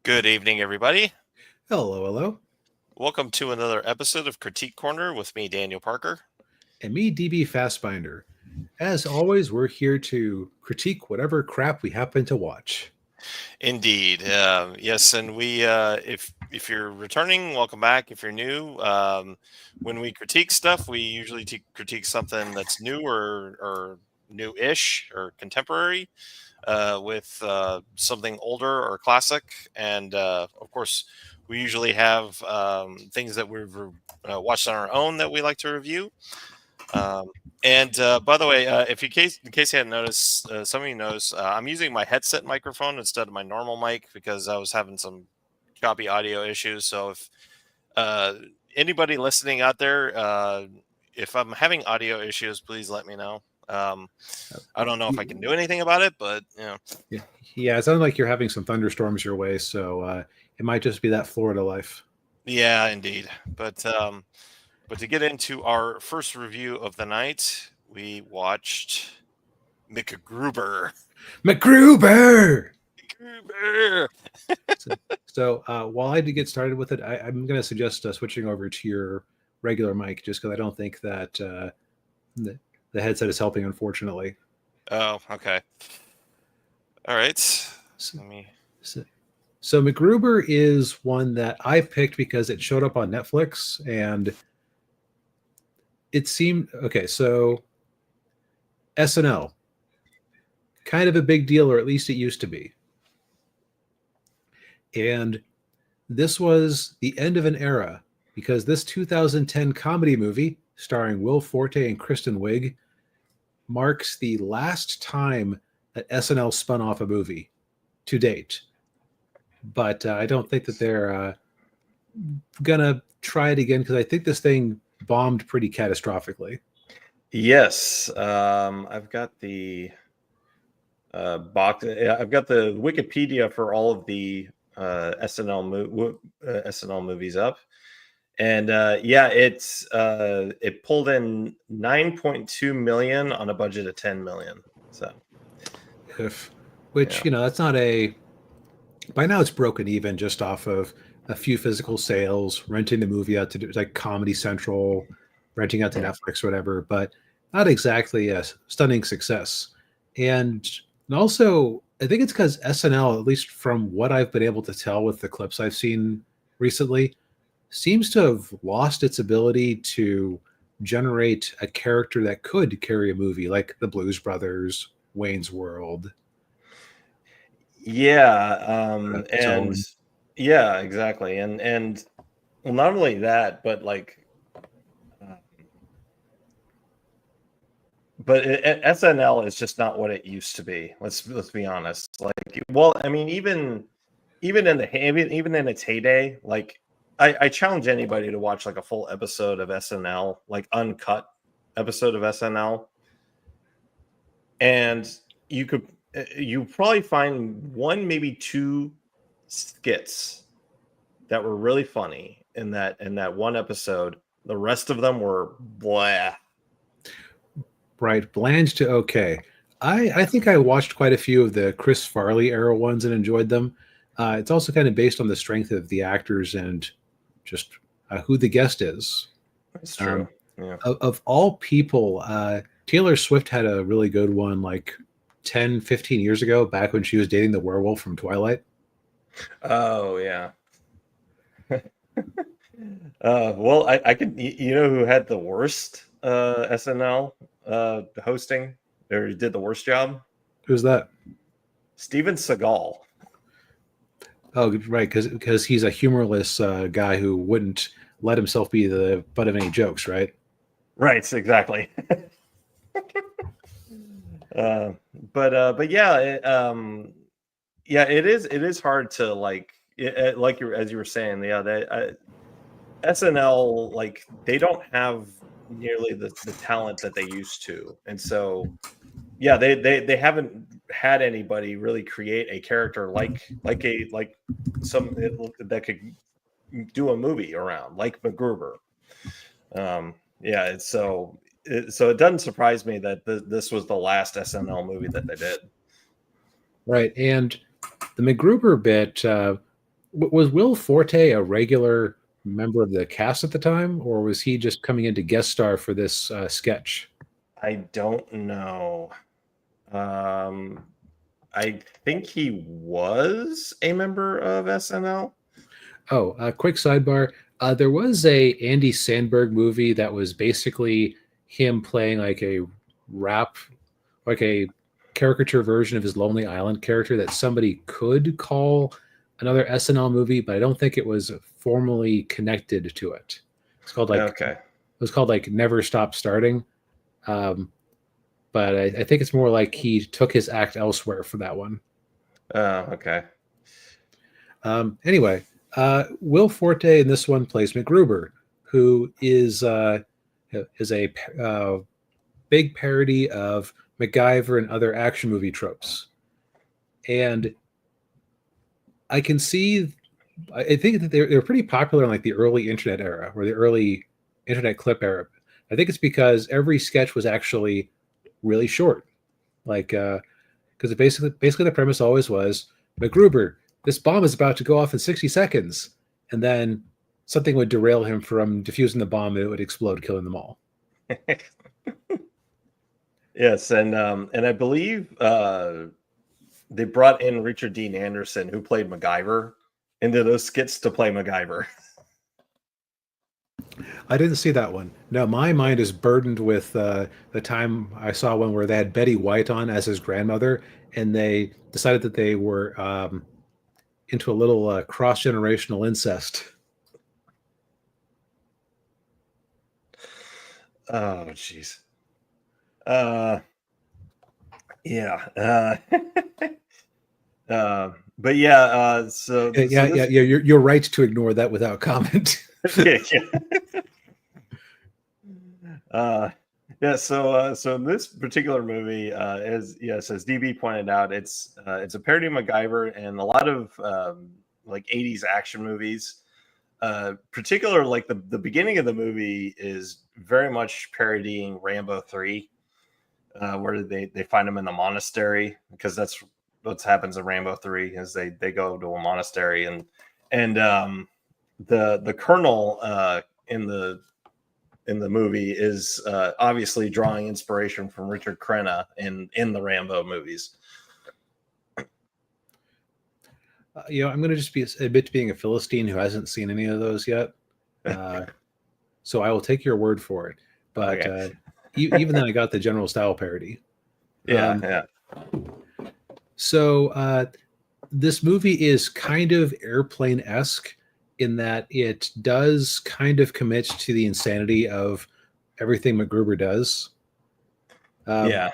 Good evening, everybody. Hello, hello. Welcome to another episode of Critique Corner with me, Daniel Parker. And me, DB Fastbinder. As always, we're here to critique whatever crap we happen to watch. Indeed, yes, and if you're returning, welcome back. If you're new, when we critique stuff, we usually critique something that's new or new-ish or contemporary, with something older or classic, and of course, we usually have things that we've watched on our own that we like to review. And by the way, if you in case you hadn't noticed, some of you knows I'm using my headset microphone instead of my normal mic because I was having some choppy audio issues. So if uh, anybody listening out there, if I'm having audio issues, please let me know. I don't know if I can do anything about it, but Yeah, it sounds like you're having some thunderstorms your way, so it might just be that Florida life. yeah, indeed. But to get into our first review of the night, we watched MacGruber. MacGruber! MacGruber! So while I did get started with it, I'm going to suggest switching over to your regular mic just because I don't think that the headset is helping, unfortunately. Oh, okay. All right. So, Let me. so MacGruber is one that I picked because it showed up on Netflix and it seemed okay. So SNL, kind of a big deal, or at least it used to be. And this was the end of an era because this 2010 comedy movie starring Will Forte and Kristen Wiig marks the last time that SNL spun off a movie to date. But I don't think that they're gonna try it again because I think this thing bombed pretty catastrophically. Yes, I've got the box. I've got the Wikipedia for all of the SNL movies up, and yeah, it pulled in 9.2 million on a budget of 10 million. So, Which that's not a. By now, it's broken even just off of a few physical sales, renting the movie out to do like Comedy Central, renting out to Netflix or whatever, but not exactly a stunning success. And also, I think it's because SNL, at least from what I've been able to tell with the clips I've seen recently, seems to have lost its ability to generate a character that could carry a movie like the Blues Brothers, Wayne's World. yeah, and yeah, exactly, and well, not only that, but like. But SNL is just not what it used to be. Let's be honest. Like, well, I mean, even in its heyday, like I challenge anybody to watch like a full episode of SNL, like uncut episode of SNL, and you probably find one, maybe two skits that were really funny in that one episode. The rest of them were blah. Right, bland to okay. I think I watched quite a few of the Chris Farley era ones and enjoyed them. It's also kind of based on the strength of the actors and just who the guest is. That's true. Yeah. Of all people, Taylor Swift had a really good one like 10, 15 years ago, back when she was dating the werewolf from Twilight. Oh, yeah. Well, I could, you know, who had the worst SNL hosting or did the worst job? Who's that? Steven Seagal. Oh, right, because he's a humorless guy who wouldn't let himself be the butt of any jokes, right? Right, exactly. But yeah, yeah, it is hard to like as you were saying, yeah, SNL, like they don't have nearly the talent that they used to, and so yeah, they haven't had anybody really create a character like some that could do a movie around like MacGruber. Yeah, so it doesn't surprise me that this was the last SNL movie that they did. Right, and the MacGruber bit, Was Will Forte a regular member of the cast at the time, or was he just coming in to guest star for this sketch? I don't know. Um, I think he was a member of SNL. Oh, quick sidebar. There was a Andy Sandberg movie that was basically him playing like a rap, like a caricature version of his Lonely Island character that somebody could call another SNL movie, but I don't think it was formally connected to it. It's called like Okay. it was called like Never Stop Starting. Um, but I think it's more like he took his act elsewhere for that one. Okay. Anyway, Will Forte in this one plays MacGruber, who is a big parody of MacGyver and other action movie tropes, and I can see. I think that they're pretty popular in like the early internet era or the early internet clip era. I think it's because every sketch was actually really short, like because basically the premise always was MacGruber, this bomb is about to go off in 60 seconds, and then something would derail him from defusing the bomb and it would explode, killing them all. Yes, and I believe they brought in Richard Dean Anderson, who played MacGyver, into those skits to play MacGyver. I didn't see that one. No, my mind is burdened with the time I saw one where they had Betty White on as his grandmother, and they decided that they were into a little cross generational incest. Oh, jeez. Yeah. But yeah. Yeah, This, You're right to ignore that without comment. yeah, yeah. Yeah. So in this particular movie, as DB pointed out, it's a parody of MacGyver and a lot of like '80s action movies. Particular, like the beginning of the movie is very much parodying Rambo 3, where they find him in the monastery, because that's what happens in Rambo 3 is they go to a monastery, and the colonel in the movie is obviously drawing inspiration from Richard Crenna in the Rambo movies. I'm going to just admit to being a Philistine who hasn't seen any of those yet. So I will take your word for it. But Okay. Even then, I got the general style parody. Yeah. So this movie is kind of Airplane-esque in that it does kind of commit to the insanity of everything MacGruber does. Yeah.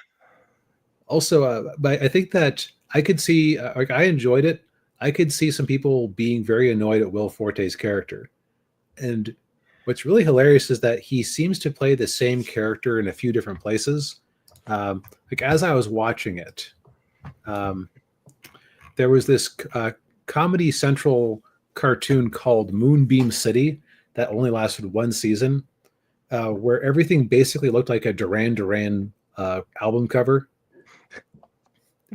Also, but I think that I could see, like, I enjoyed it. I could see some people being very annoyed at Will Forte's character. And what's really hilarious is that he seems to play the same character in a few different places. Like, as I was watching it, there was this Comedy Central cartoon called Moonbeam City that only lasted one season, where everything basically looked like a Duran Duran album cover.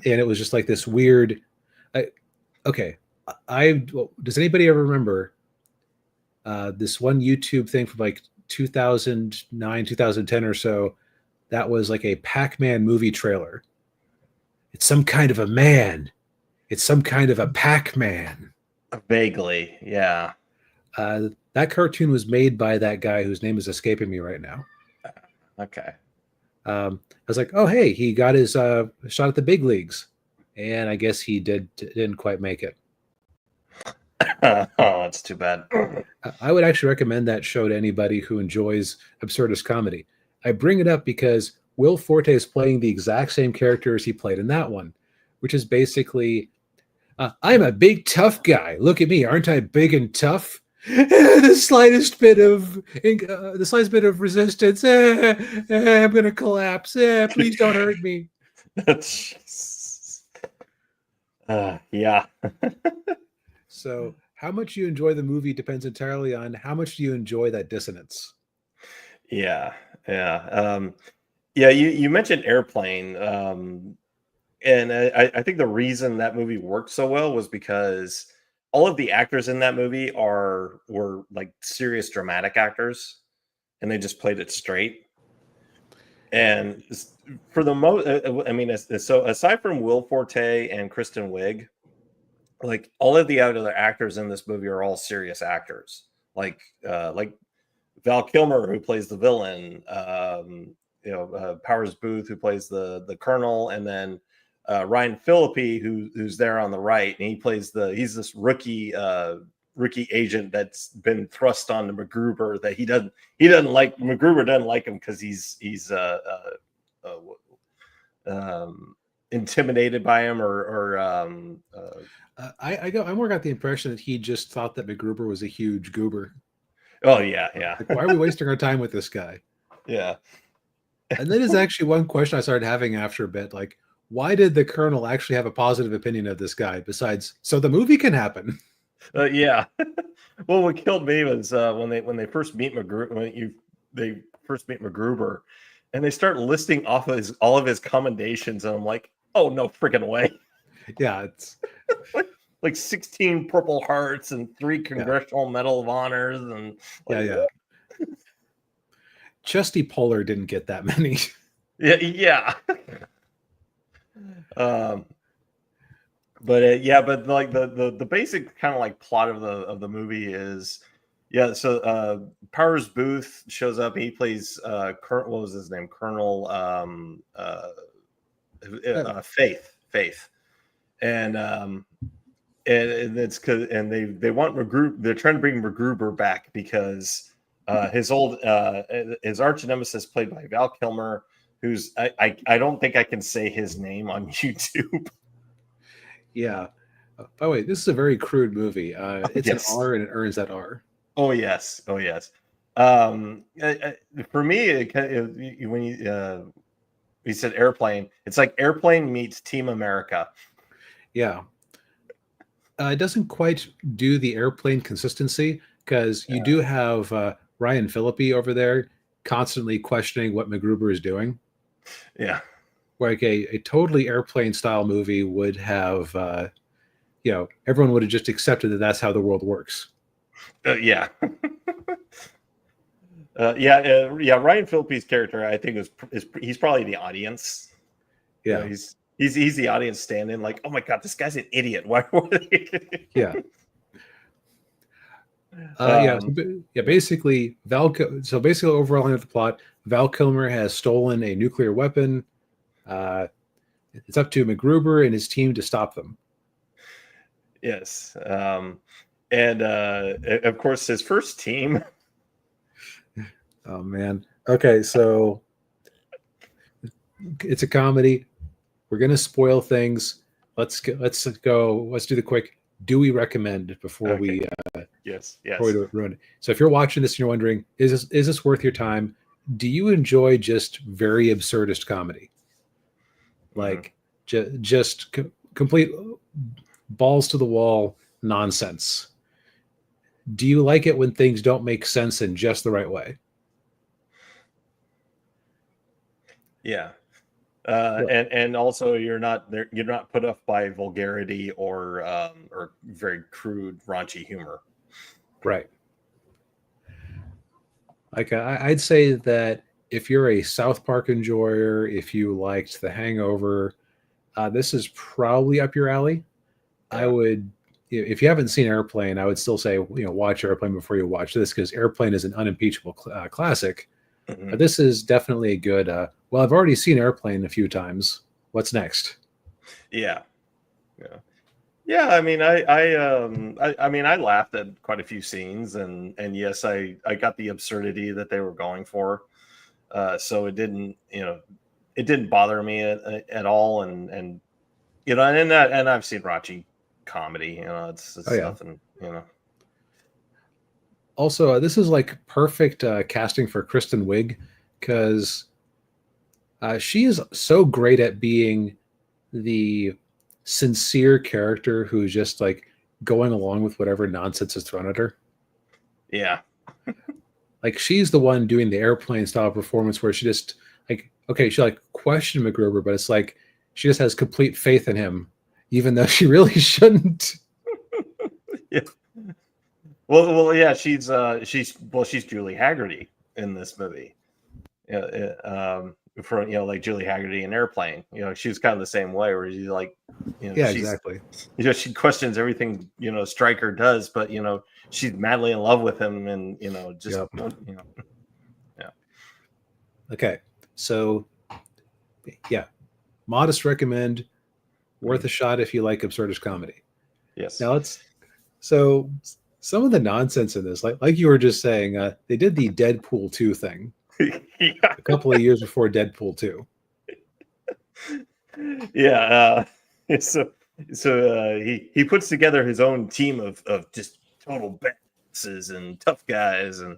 And it was just like this weird. Does anybody ever remember this one YouTube thing from like 2009, 2010 or so? That was like a Pac-Man movie trailer. It's some kind of a man. It's some kind of a Pac-Man. Vaguely, yeah. That cartoon was made by that guy whose name is escaping me right now. Okay. I was like, oh, hey, he got his shot at the big leagues. And I guess he didn't quite make it. Oh, that's too bad. I would actually recommend that show to anybody who enjoys absurdist comedy. I bring it up because Will Forte is playing the exact same character as he played in that one, which is basically, I'm a big tough guy. Look at me, aren't I big and tough? The slightest bit of resistance, I'm gonna collapse. Please don't hurt me. Yeah. So, how much you enjoy the movie depends entirely on how much do you enjoy that dissonance. Yeah. Yeah. You mentioned Airplane, and I think the reason that movie worked so well was because all of the actors in that movie were like serious dramatic actors, and they just played it straight. And for the most, I mean, so aside from Will Forte and Kristen Wiig, like all of the other actors in this movie are all serious actors. Like Val Kilmer, who plays the villain, Powers Booth, who plays the colonel, and then Ryan Phillippe, who's there on the right, and he's this rookie agent that's been thrust onto MacGruber that he doesn't like. MacGruber doesn't like him because he's intimidated by him I more got the impression that he just thought that MacGruber was a huge goober. Oh yeah. Like, why are we wasting our time with this guy? Yeah. And that is actually one question I started having after a bit. Like, why did the colonel actually have a positive opinion of this guy besides so the movie can happen? Yeah. Well, what killed me was when they first meet MacGruber, they first meet MacGruber, and they start listing off all of his commendations, and I'm like, oh no freaking way. Yeah, it's like 16 Purple Hearts and 3 Congressional Medal of Honors, and yeah. Chesty Puller didn't get that many. Yeah. But like the basic kind of like plot of the movie is, so Powers Booth shows up. He plays what was his name? Colonel Faith. And it's because they want MacGruber. They're trying to bring MacGruber back because his arch nemesis, played by Val Kilmer, who's I don't think I can say his name on YouTube. Yeah. By the way, this is a very crude movie. It's an R and it earns that R. Oh yes. For me, when you said airplane, it's like Airplane meets Team America. Yeah. It doesn't quite do the Airplane consistency because you do have Ryan Phillippe over there constantly questioning what MacGruber is doing. Yeah. Like a totally Airplane style movie would have, everyone would have just accepted that that's how the world works. Yeah. Ryan Phillippe's character, I think, he's probably the audience. Yeah. He's the audience stand-in, like, oh my god, this guy's an idiot. Why were they? Yeah. Basically, overall of the plot, Val Kilmer has stolen a nuclear weapon. It's up to MacGruber and his team to stop them. Yes. And of course, his first team. Oh man. Okay, so it's a comedy. We're gonna spoil things. Let's do the quick. Do we recommend before we? Yes. Before we ruin it. So if you're watching this and you're wondering, is this worth your time? Do you enjoy just very absurdist comedy? Like just complete balls to the wall nonsense. Do you like it when things don't make sense in just the right way? Yeah. And also you're not put off by vulgarity or very crude, raunchy humor. Right. Like I'd say that if you're a South Park enjoyer, if you liked The Hangover, this is probably up your alley. Yeah. I would, if you haven't seen Airplane, I would still say, watch Airplane before you watch this, because Airplane is an unimpeachable classic. Mm-hmm. But this is definitely a good, well, I've already seen Airplane a few times. What's next? Yeah. I mean, I laughed at quite a few scenes, and yes, I got the absurdity that they were going for. So it didn't bother me at all. And I've seen raunchy comedy, it's nothing, Also, this is like perfect casting for Kristen Wiig, because she is so great at being the sincere character who's just like going along with whatever nonsense is thrown at her. Yeah. Like she's the one doing the Airplane style performance where she just she like questioned MacGruber, but it's like she just has complete faith in him, even though she really shouldn't. Yeah. Well, yeah, she's Julie Haggerty in this movie. Yeah, for like Julie Haggerty in Airplane. She was kind of the same way, where she's like, Yeah, she's exactly. she questions everything Stryker does, but she's madly in love with him, and just Yep. yeah. Okay, so yeah, modest recommend, worth a shot if you like absurdist comedy. Yes. Now so some of the nonsense in this, like you were just saying, they did the Deadpool 2 thing Yeah. a couple of years before Deadpool 2. Yeah. So he puts together his own team of just total badasses and tough guys, and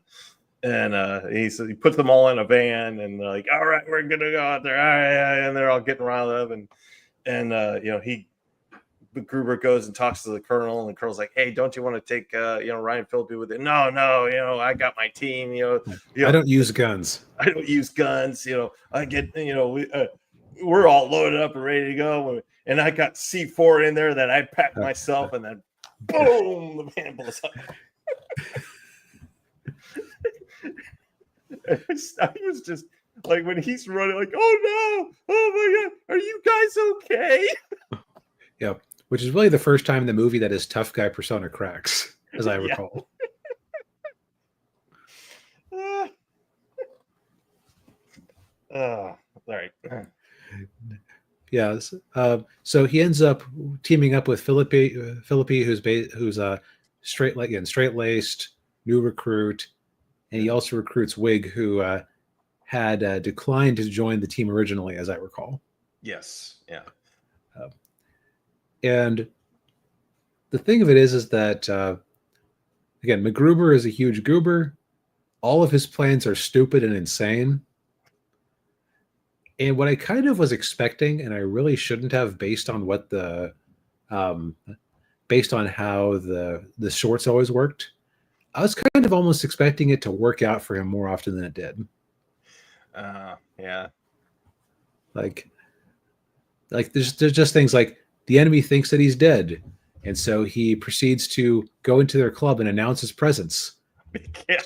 he puts them all in a van, and they're like, all right, we're gonna go out there, all right, and they're all getting riled up, and MacGruber goes and talks to the colonel, and the colonel's like, hey, don't you want to take Ryan Phillippe with it? No, I got my team. I don't use guns. I don't use guns. I get we're all loaded up and ready to go, and I got C4 in there that I packed myself, and then boom, the van blows up. I was just like, when he's running, like, oh no, oh my god, are you guys okay? Yeah, which is really the first time in the movie that his tough guy persona cracks, as I recall. All right. Yeah. So he ends up teaming up with Phillippe, who's a straight laced new recruit, and he also recruits Wig, who had declined to join the team originally, as I recall. Yes. Yeah. And the thing of it is that again, MacGruber is a huge goober. All of his plans are stupid and insane. And what I kind of was expecting, and I really shouldn't have, based on what based on how the shorts always worked, I was kind of almost expecting it to work out for him more often than it did. Yeah. Like there's just things like the enemy thinks that he's dead, and so he proceeds to go into their club and announce his presence. Yeah.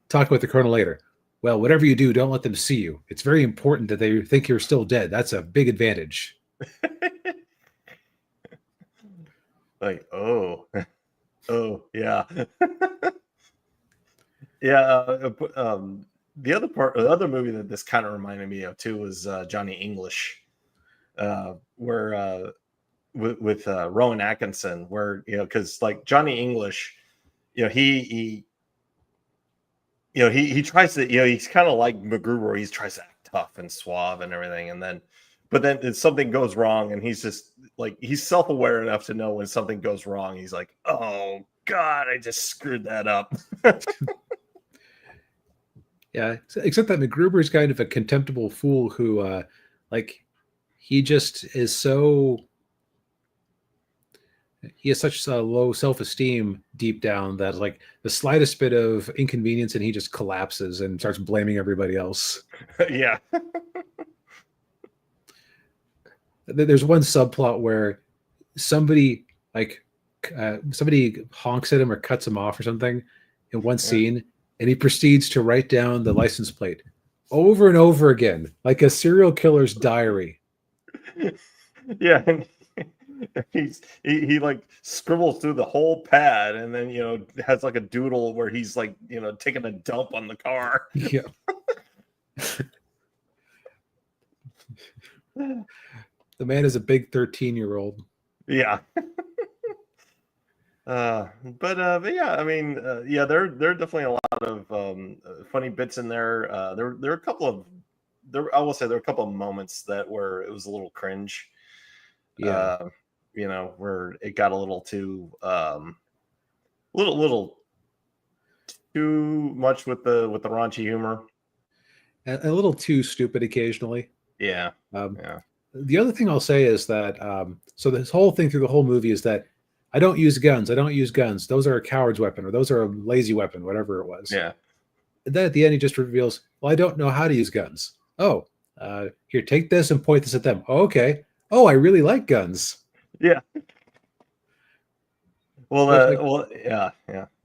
Talk about the colonel later. Well, whatever you do, don't let them see you. It's very important that they think you're still dead. That's a big advantage. Like, oh, yeah. Yeah. The other movie that this kind of reminded me of too was Johnny English, where with Rowan Atkinson, where because like Johnny English, he tries to, he's kind of like MacGruber. He tries to act tough and suave and everything, but then something goes wrong, and he's just like, he's self-aware enough to know when something goes wrong. He's like, oh God, I just screwed that up. Yeah, except that MacGruber is kind of a contemptible fool who, he just is so. He has such a low self-esteem deep down that like the slightest bit of inconvenience and he just collapses and starts blaming everybody else. Yeah. There's one subplot where somebody honks at him or cuts him off or something in one scene, and he proceeds to write down the license plate over and over again, like a serial killer's diary. Yeah. And he like scribbles through the whole pad, and then has like a doodle where he's like taking a dump on the car. Yeah. The man is a big 13-year-old. Yeah. But yeah, I mean, there are definitely a lot of funny bits in there. There are a couple of I will say there are a couple of moments that where it was a little cringe. Yeah. Where it got a little too little too much with the raunchy humor. A little too stupid occasionally. Yeah. Yeah. The other thing I'll say is that so this whole thing through the whole movie is that I don't use guns. I don't use guns. Those are a coward's weapon, or those are a lazy weapon, whatever it was. Yeah. And then at the end, he just reveals, well, I don't know how to use guns. Oh, here, take this and point this at them. Oh, okay. Oh, I really like guns. Yeah. Well, Like, well, yeah.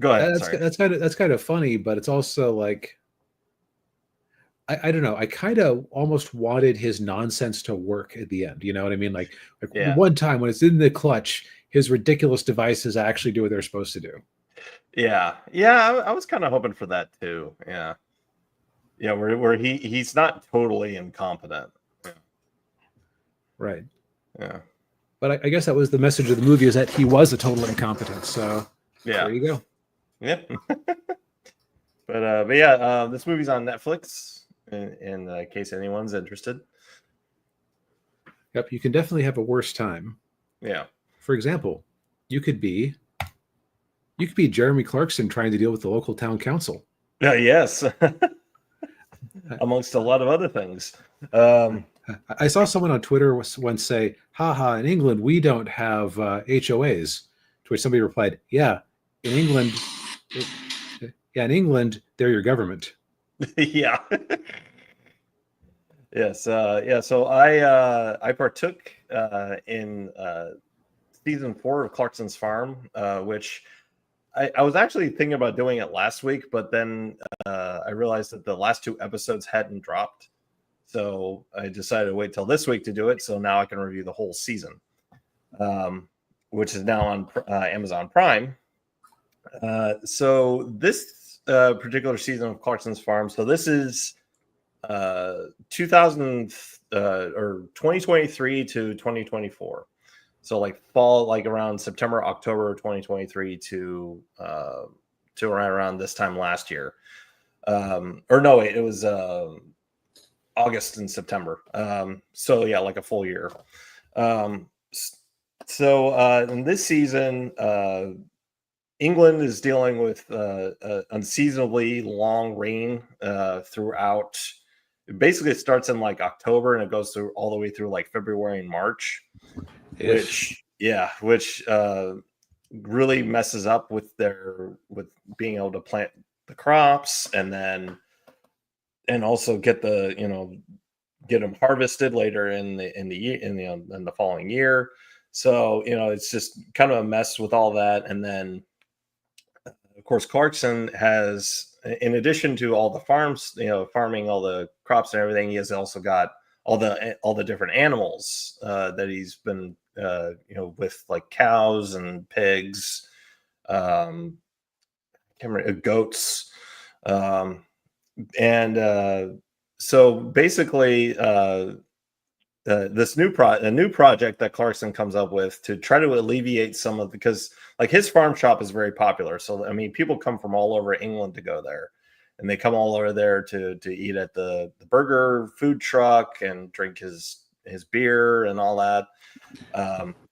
Go ahead. that's Sorry. that's kind of funny, but it's also like I don't know. I kind of almost wanted his nonsense to work at the end. You know what I mean? Like the Yeah. one time when it's in the clutch, his ridiculous devices actually do what they're supposed to do. Yeah. I was kind of hoping for that too. Yeah. Yeah. Where he's not totally incompetent. Yeah. Right. Yeah. But I guess that was the message of the movie, is that he was a total incompetence. So Yeah. there you go. Yeah. But yeah, this movie's on Netflix. In case anyone's interested. Yep. You can definitely have a worse time. Yeah. For example, you could be Jeremy Clarkson trying to deal with the local town council. Yes. Amongst a lot of other things. I saw someone on Twitter once say, haha, in England, we don't have HOAs. To which somebody replied, yeah, in England, they're your government. Yeah. Yes. Yeah. So I partook in season 4 of Clarkson's Farm, which I was actually thinking about doing it last week, but then I realized that the last 2 episodes hadn't dropped. So I decided to wait till this week to do it. So now I can review the whole season, which is now on Amazon Prime. So this particular season of Clarkson's Farm, so this is 2000 or 2023 to 2024. So like fall, like around September, October 2023 to around this time last year. Or no, wait, it was August and September. So yeah, like a full year. So in this season, England is dealing with unseasonably long rain throughout. Basically, it starts in like October and it goes through all the way through like February and March, which really messes up with being able to plant the crops and also get them harvested later in the following year. So it's just kind of a mess with all that. And then of course Clarkson has, in addition to all the farms, farming all the crops and everything, he has also got all the different animals that he's been with, like cows and pigs, goats, and so basically this new project that Clarkson comes up with to try to alleviate some of, because like his farm shop is very popular. So I mean, people come from all over England to go there, and they come all over there to eat at the burger food truck and drink his beer and all that.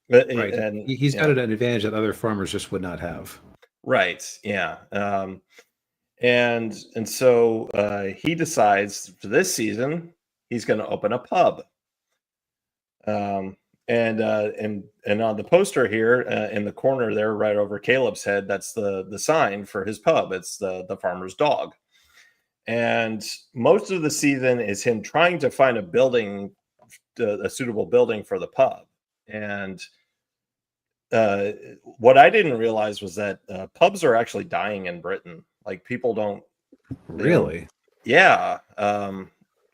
Right. And he's got an advantage that other farmers just would not have. Right. Yeah. And so he decides for this season he's going to open a pub. And on the poster here in the corner there, right over Caleb's head, that's the sign for his pub. It's the farmer's dog. And most of the season is him trying to find a suitable building for the pub. And what I didn't realize was that pubs are actually dying in Britain. Like people don't really. Yeah.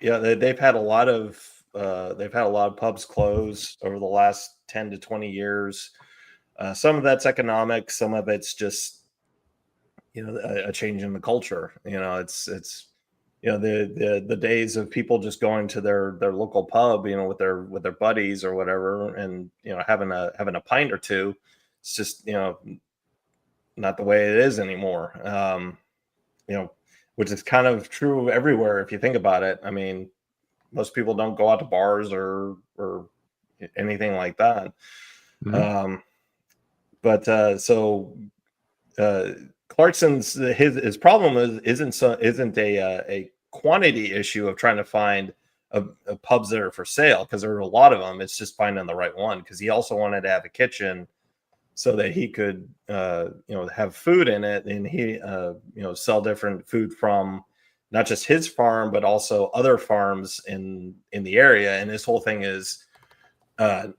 They've had a lot of pubs close over the last 10 to 20 years. Some of that's economic, some of it's just a change in the culture. It's the days of people just going to their local pub, with their buddies or whatever, and having a pint or two. It's just not the way it is anymore. Which is kind of true everywhere if you think about it. I mean, most people don't go out to bars or anything like that. Mm-hmm. So Clarkson's his problem isn't a quantity issue of trying to find a pubs that are for sale, because there are a lot of them. It's just finding the right one, because he also wanted to have a kitchen so that he could have food in it, and he sell different food from not just his farm but also other farms in the area. And his whole thing is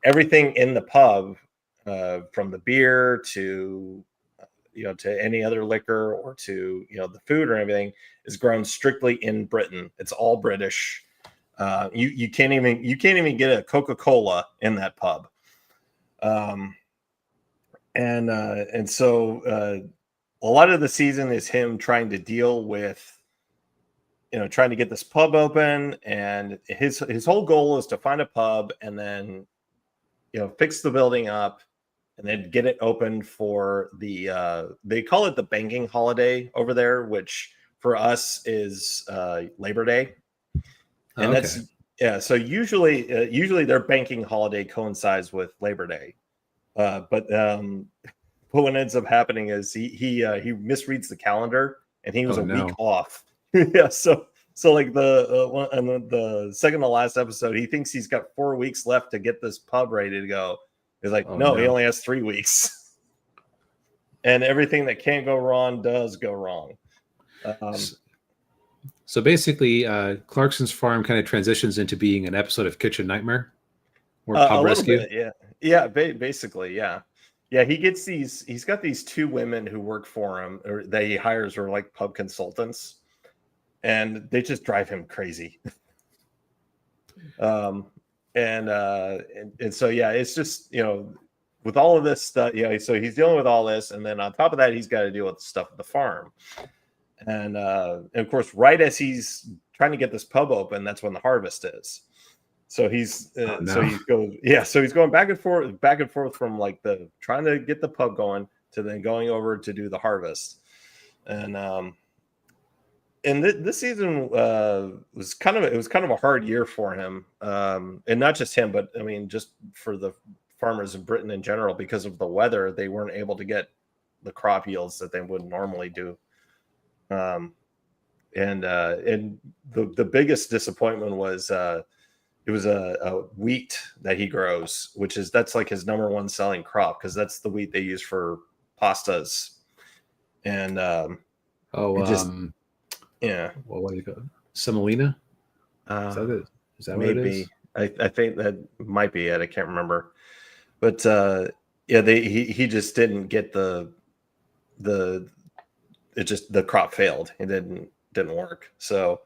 everything in the pub, from the beer to to any other liquor or to the food or anything is grown strictly in Britain. It's all British. You can't even get a Coca-Cola in that pub. And so a lot of the season is him trying to deal with trying to get this pub open, and his whole goal is to find a pub and then fix the building up and then get it open for the they call it the banking holiday over there, which for us is Labor Day. And so usually their banking holiday coincides with Labor Day. But what ends up happening is he misreads the calendar, and he was a week off. Yeah, so like the second to last episode, he thinks he's got 4 weeks left to get this pub ready to go. He's like, no, he only has 3 weeks, and everything that can't go wrong does go wrong. So basically, Clarkson's farm kind of transitions into being an episode of Kitchen Nightmare or Pub Rescue. Bit, yeah, basically, yeah. He's got these 2 women who work for him, or that he hires, are like pub consultants, and they just drive him crazy. And so it's just with all of this stuff, so he's dealing with all this, and then on top of that, he's got to deal with the stuff at the farm. And of course, right as he's trying to get this pub open, that's when the harvest is. So he's going back and forth from like the trying to get the pub going to then going over to do the harvest. And this season was kind of a hard year for him, and not just him, but I mean just for the farmers in Britain in general, because of the weather. They weren't able to get the crop yields that they would normally do. And the biggest disappointment was it was a wheat that he grows, that's like his number one selling crop, because that's the wheat they use for pastas. And what do you call it? Semolina? Is that maybe what it is? I think that might be it. I can't remember. But he just didn't get the crop failed. It didn't work. So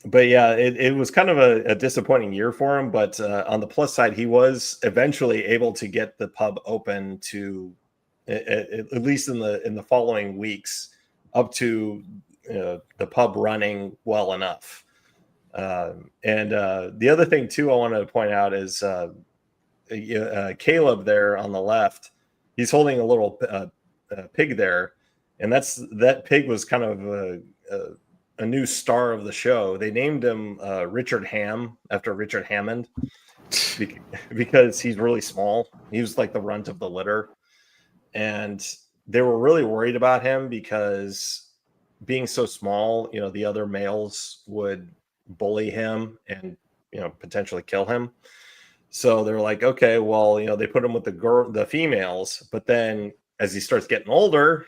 but yeah, it was kind of a disappointing year for him. But on the plus side, he was eventually able to get the pub open to at least in the following weeks, up to the pub running well enough. And the other thing too I wanted to point out is Caleb there on the left. He's holding a little pig there, and that pig was kind of a new star of the show. They named him Richard Ham, after Richard Hammond, because he's really small. He was like the runt of the litter, and they were really worried about him because being so small, the other males would bully him and potentially kill him. So they're like, okay, well, they put him with the females, but then as he starts getting older,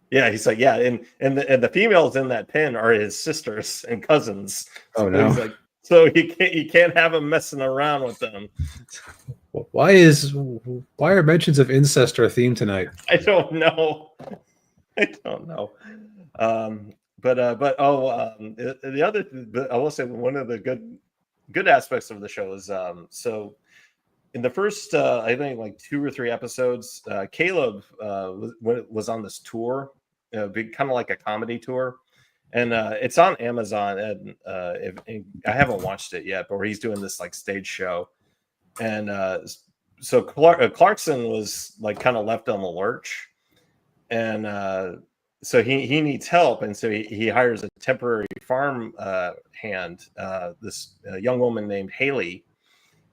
yeah, he's like, yeah, and the females in that pen are his sisters and cousins. Oh no! He's like, so you can't have him messing around with them. Why are mentions of incest our theme tonight? I don't know. The other, but I will say one of the good aspects of the show is so in the first I think like 2 or 3 episodes, Caleb was on this tour, kind of like a comedy tour, and it's on Amazon, and I haven't watched it yet, but where he's doing this like stage show, and so Clarkson was like kind of left on the lurch, and so he needs help, and so he hires a temporary farm hand, this young woman named Haley,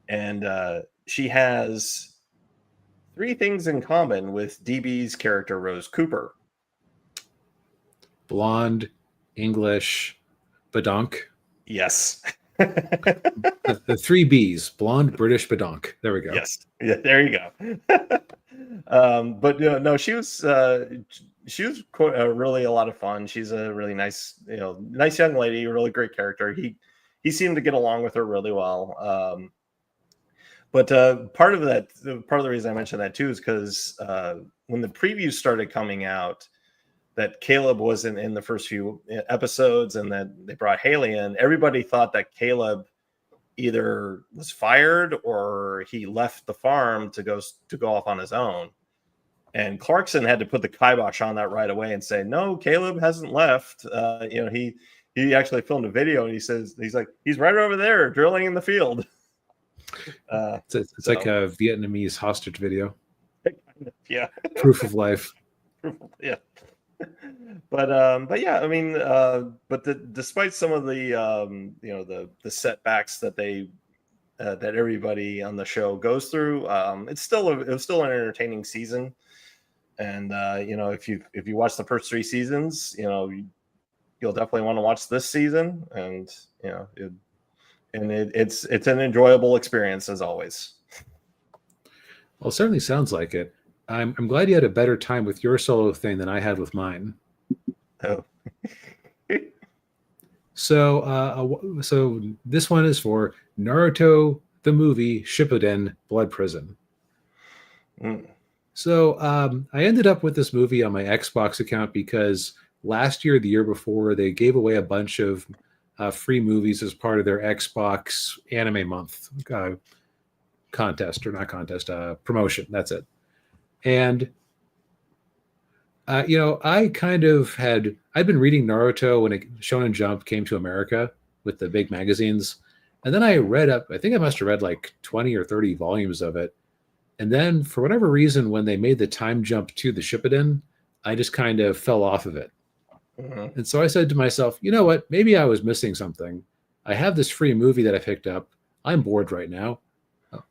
and she has 3 things in common with DB's character Rose Cooper. Blonde, English, badonk. Yes. the 3 B's: blonde, British, badonk. There we go. Yes. Yeah, there you go. But no, she was really a lot of fun. She's a really nice young lady, really great character. He seemed to get along with her really well. But part of the reason I mentioned that too is because when the previews started coming out, that Caleb wasn't in the first few episodes, and that they brought Haley in. Everybody thought that Caleb either was fired or he left the farm to go off on his own. And Clarkson had to put the kibosh on that right away and say, "No, Caleb hasn't left." He actually filmed a video, and he says he's right over there drilling in the field. It's like a Vietnamese hostage video. Yeah, proof of life. Yeah. But yeah, I mean, despite some of the setbacks that that everybody on the show goes through, it was still an entertaining season. And if you watch the first 3 seasons, you'll definitely want to watch this season, and it's an enjoyable experience as always. Well, it certainly sounds like it. I'm glad you had a better time with your solo thing than I had with mine. Oh. So this one is for Naruto the movie Shippuden Blood Prison. Mm. So I ended up with this movie on my Xbox account because last year, the year before, they gave away a bunch of free movies as part of their Xbox Anime Month promotion. That's it. And I kind of I'd been reading Naruto when Shonen Jump came to America with the big magazines, and then I think I must have read like 20 or 30 volumes of it. And then for whatever reason, when they made the time jump to the Shippuden, I just kind of fell off of it. Mm-hmm. And so I said to myself, you know what? Maybe I was missing something. I have this free movie that I picked up. I'm bored right now.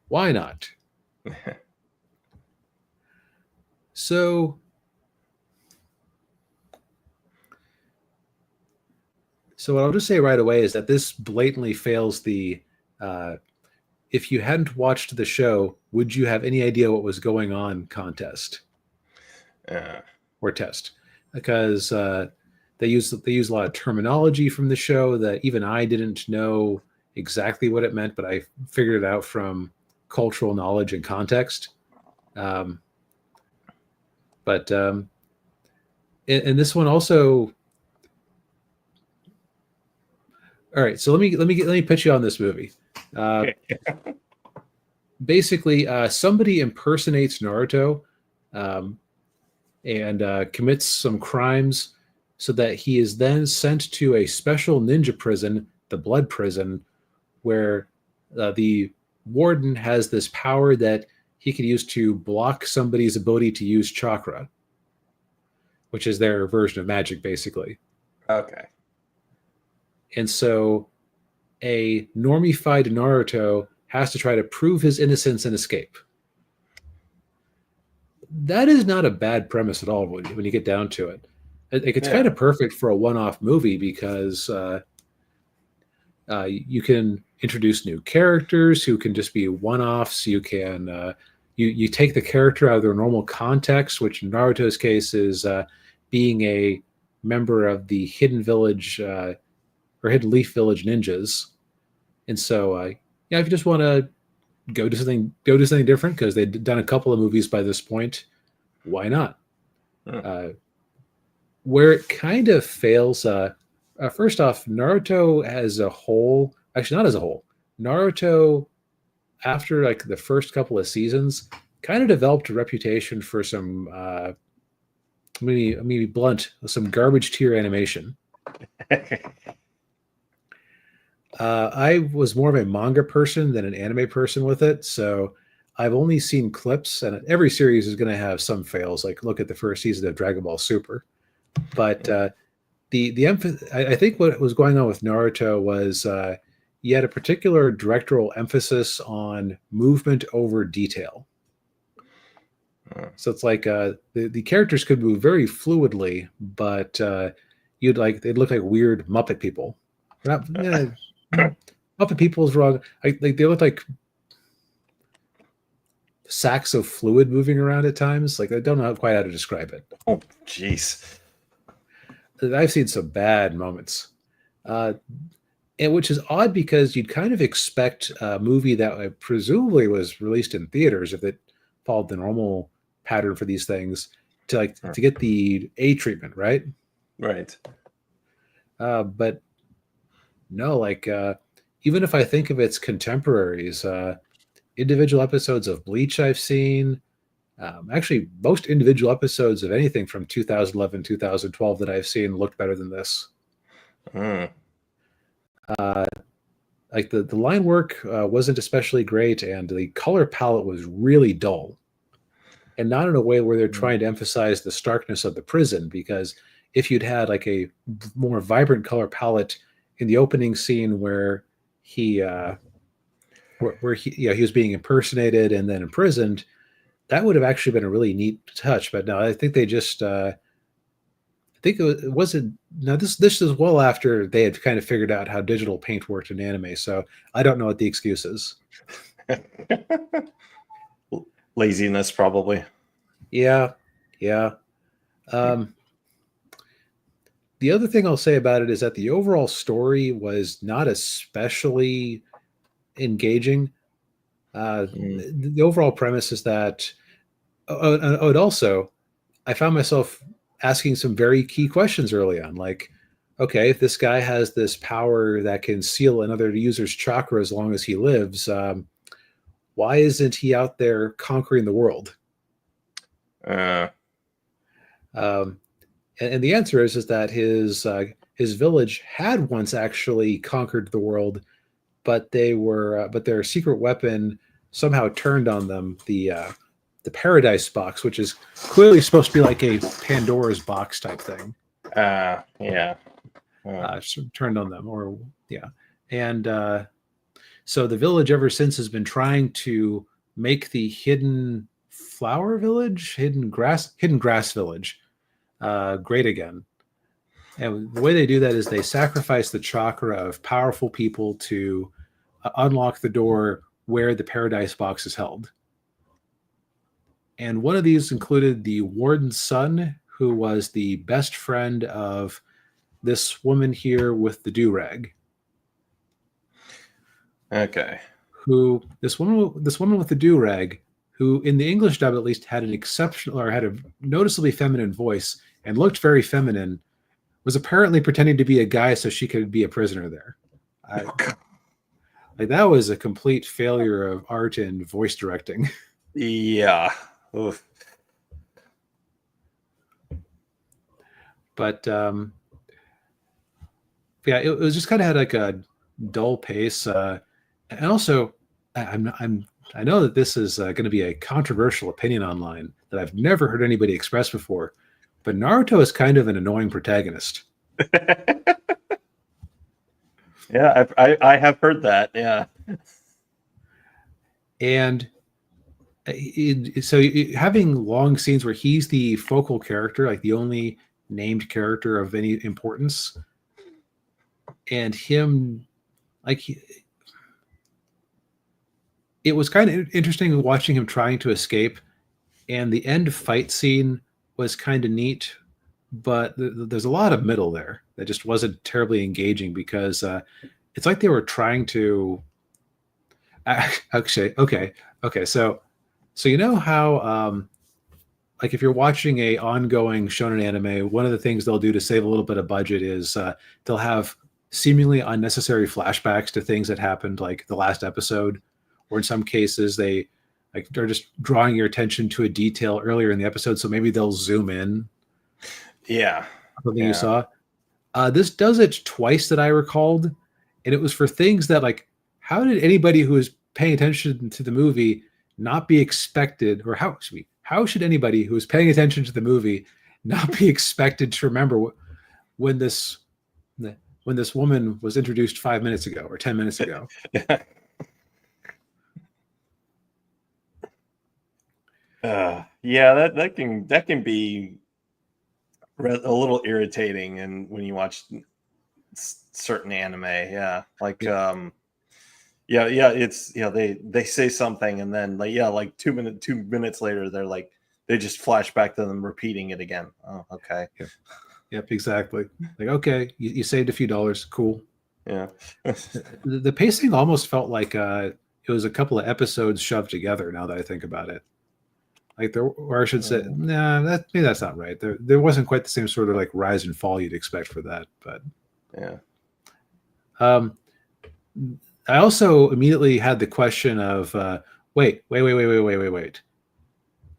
Why not? So what I'll just say right away is that this blatantly fails the if you hadn't watched the show, would you have any idea what was going on contest or test? Because they use a lot of terminology from the show that even I didn't know exactly what it meant, but I figured it out from cultural knowledge and context. But and this one also. All right, so let me pitch you on this movie. Basically, somebody impersonates Naruto and commits some crimes, so that he is then sent to a special ninja prison, the Blood Prison, where the warden has this power that he can use to block somebody's ability to use chakra, which is their version of magic, basically. Okay. And so a normified Naruto has to try to prove his innocence and escape. That is not a bad premise at all when you get down to it. It's kind of perfect for a one-off movie because you can introduce new characters who can just be one-offs. You can you take the character out of their normal context, which in Naruto's case is being a member of the Hidden Village or Hidden Leaf Village ninjas. And so, if you just want to go do something different, because they've done a couple of movies by this point, why not? Where it kind of fails, first off, Naruto as a whole, actually not as a whole, Naruto, after like the first couple of seasons, kind of developed a reputation for some, maybe blunt, some garbage tier animation. I was more of a manga person than an anime person with it, so I've only seen clips, and every series is going to have some fails. Like look at the first season of Dragon Ball Super. But the emphasis, I think what was going on with Naruto was you had a particular directorial emphasis on movement over detail. So it's like the characters could move very fluidly, but they'd look like weird Muppet people. Muppet people is wrong. They look like sacks of fluid moving around at times. Like I don't know quite how to describe it. Oh, jeez. I've seen some bad moments. and which is odd because you'd kind of expect a movie that presumably was released in theaters, if it followed the normal pattern for these things, to get the A treatment, right? Right. But no, even if I think of its contemporaries, individual episodes of Bleach I've seen, actually most individual episodes of anything from 2011, 2012 that I've seen looked better than this. Mm. Like the line work wasn't especially great, and the color palette was really dull, and not in a way where they're trying to emphasize the starkness of the prison. Because if you'd had like a more vibrant color palette in the opening scene where he where he, he was being impersonated and then imprisoned, that would have actually been a really neat touch. But no, I think they just I think it wasn't. Now this is well after they had kind of figured out how digital paint worked in anime, so I don't know what the excuse is. Laziness, probably. Yeah, yeah. Um, the other thing I'll say about it is that the overall story was not especially engaging. The overall premise is that. And also, I found myself asking some very key questions early on, like, okay, if this guy has this power that can seal another user's chakra as long as he lives, why isn't he out there conquering the world? Uh, And the answer is that his village had once actually conquered the world, but but their secret weapon somehow turned on them the Paradise Box, which is clearly supposed to be like a Pandora's box type thing. yeah. Turned on them, or yeah, and so the village ever since has been trying to make the hidden flower village, hidden grass village, great again. And the way they do that is they sacrifice the chakra of powerful people to unlock the door where the Paradise Box is held. And one of these included the warden's son, who was the best friend of this woman here with the do-rag. Okay. This woman with the do-rag, who in the English dub at least had an exceptional, or had a noticeably feminine voice and looked very feminine, was apparently pretending to be a guy so she could be a prisoner there. Like that was a complete failure of art and voice directing. Yeah. Oof. But yeah, it was just kind of had like a dull pace, and also I know that this is going to be a controversial opinion online that I've never heard anybody express before, but Naruto is kind of an annoying protagonist. Yeah, I have heard that. Yeah. And so having long scenes where he's the focal character, like the only named character of any importance, and him, like, it was kind of interesting watching him trying to escape, and the end fight scene was kind of neat, but there's a lot of middle there that just wasn't terribly engaging, because it's like they were trying to actually okay so you know how like if you're watching a ongoing shonen anime, one of the things they'll do to save a little bit of budget is they'll have seemingly unnecessary flashbacks to things that happened like the last episode, or in some cases they like they're just drawing your attention to a detail earlier in the episode, so maybe they'll zoom in. Yeah. Something you saw. This does it twice that I recalled, and it was for things that, like, how did anybody who is paying attention to the movie not be expected, or how should anybody who is paying attention to the movie not be expected to remember when this woman was introduced 5 minutes ago or 10 minutes ago? Yeah, that can be a little irritating, and when you watch certain anime, like it's they say something, and then like 2 minutes later they're like they just flash back to them repeating it again. Oh, okay. Yep, exactly. Like, okay, you saved a few dollars, cool. Yeah. The pacing almost felt like it was a couple of episodes shoved together. Now that I think about it, like there, or I should say, nah, maybe that's not right. There wasn't quite the same sort of like rise and fall you'd expect for that. But Yeah. I also immediately had the question of, wait.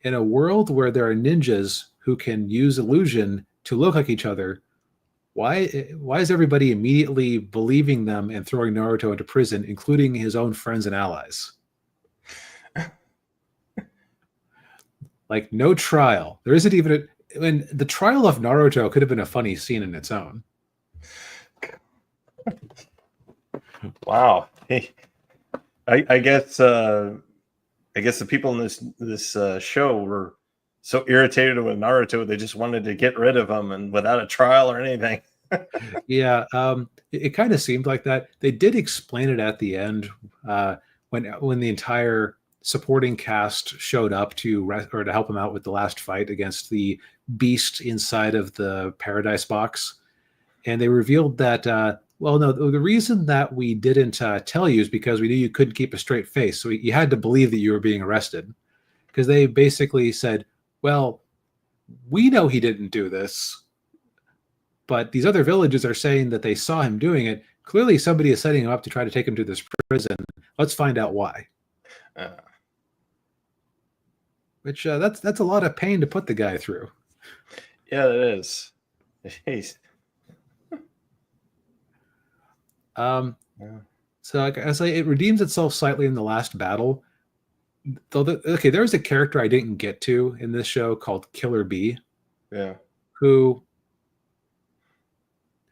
In a world where there are ninjas who can use illusion to look like each other, why is everybody immediately believing them and throwing Naruto into prison, including his own friends and allies? Like, no trial. There isn't even when the trial of Naruto could have been a funny scene in its own. Wow. Hey, I guess the people in this show were so irritated with Naruto they just wanted to get rid of him, and without a trial or anything. Yeah, it kind of seemed like that. They did explain it at the end when the entire supporting cast showed up to help him out with the last fight against the beast inside of the Paradise Box, and they revealed that. Well, no, the reason that we didn't tell you is because we knew you couldn't keep a straight face, so you had to believe that you were being arrested. Because they basically said, "Well, we know he didn't do this." But these other villages are saying that they saw him doing it. Clearly, somebody is setting him up to try to take him to this prison. Let's find out why. Which that's a lot of pain to put the guy through. Yeah, it is. Jeez. So like I say, it redeems itself slightly in the last battle. Though, okay, there's a character I didn't get to in this show called Killer Bee. Yeah. Who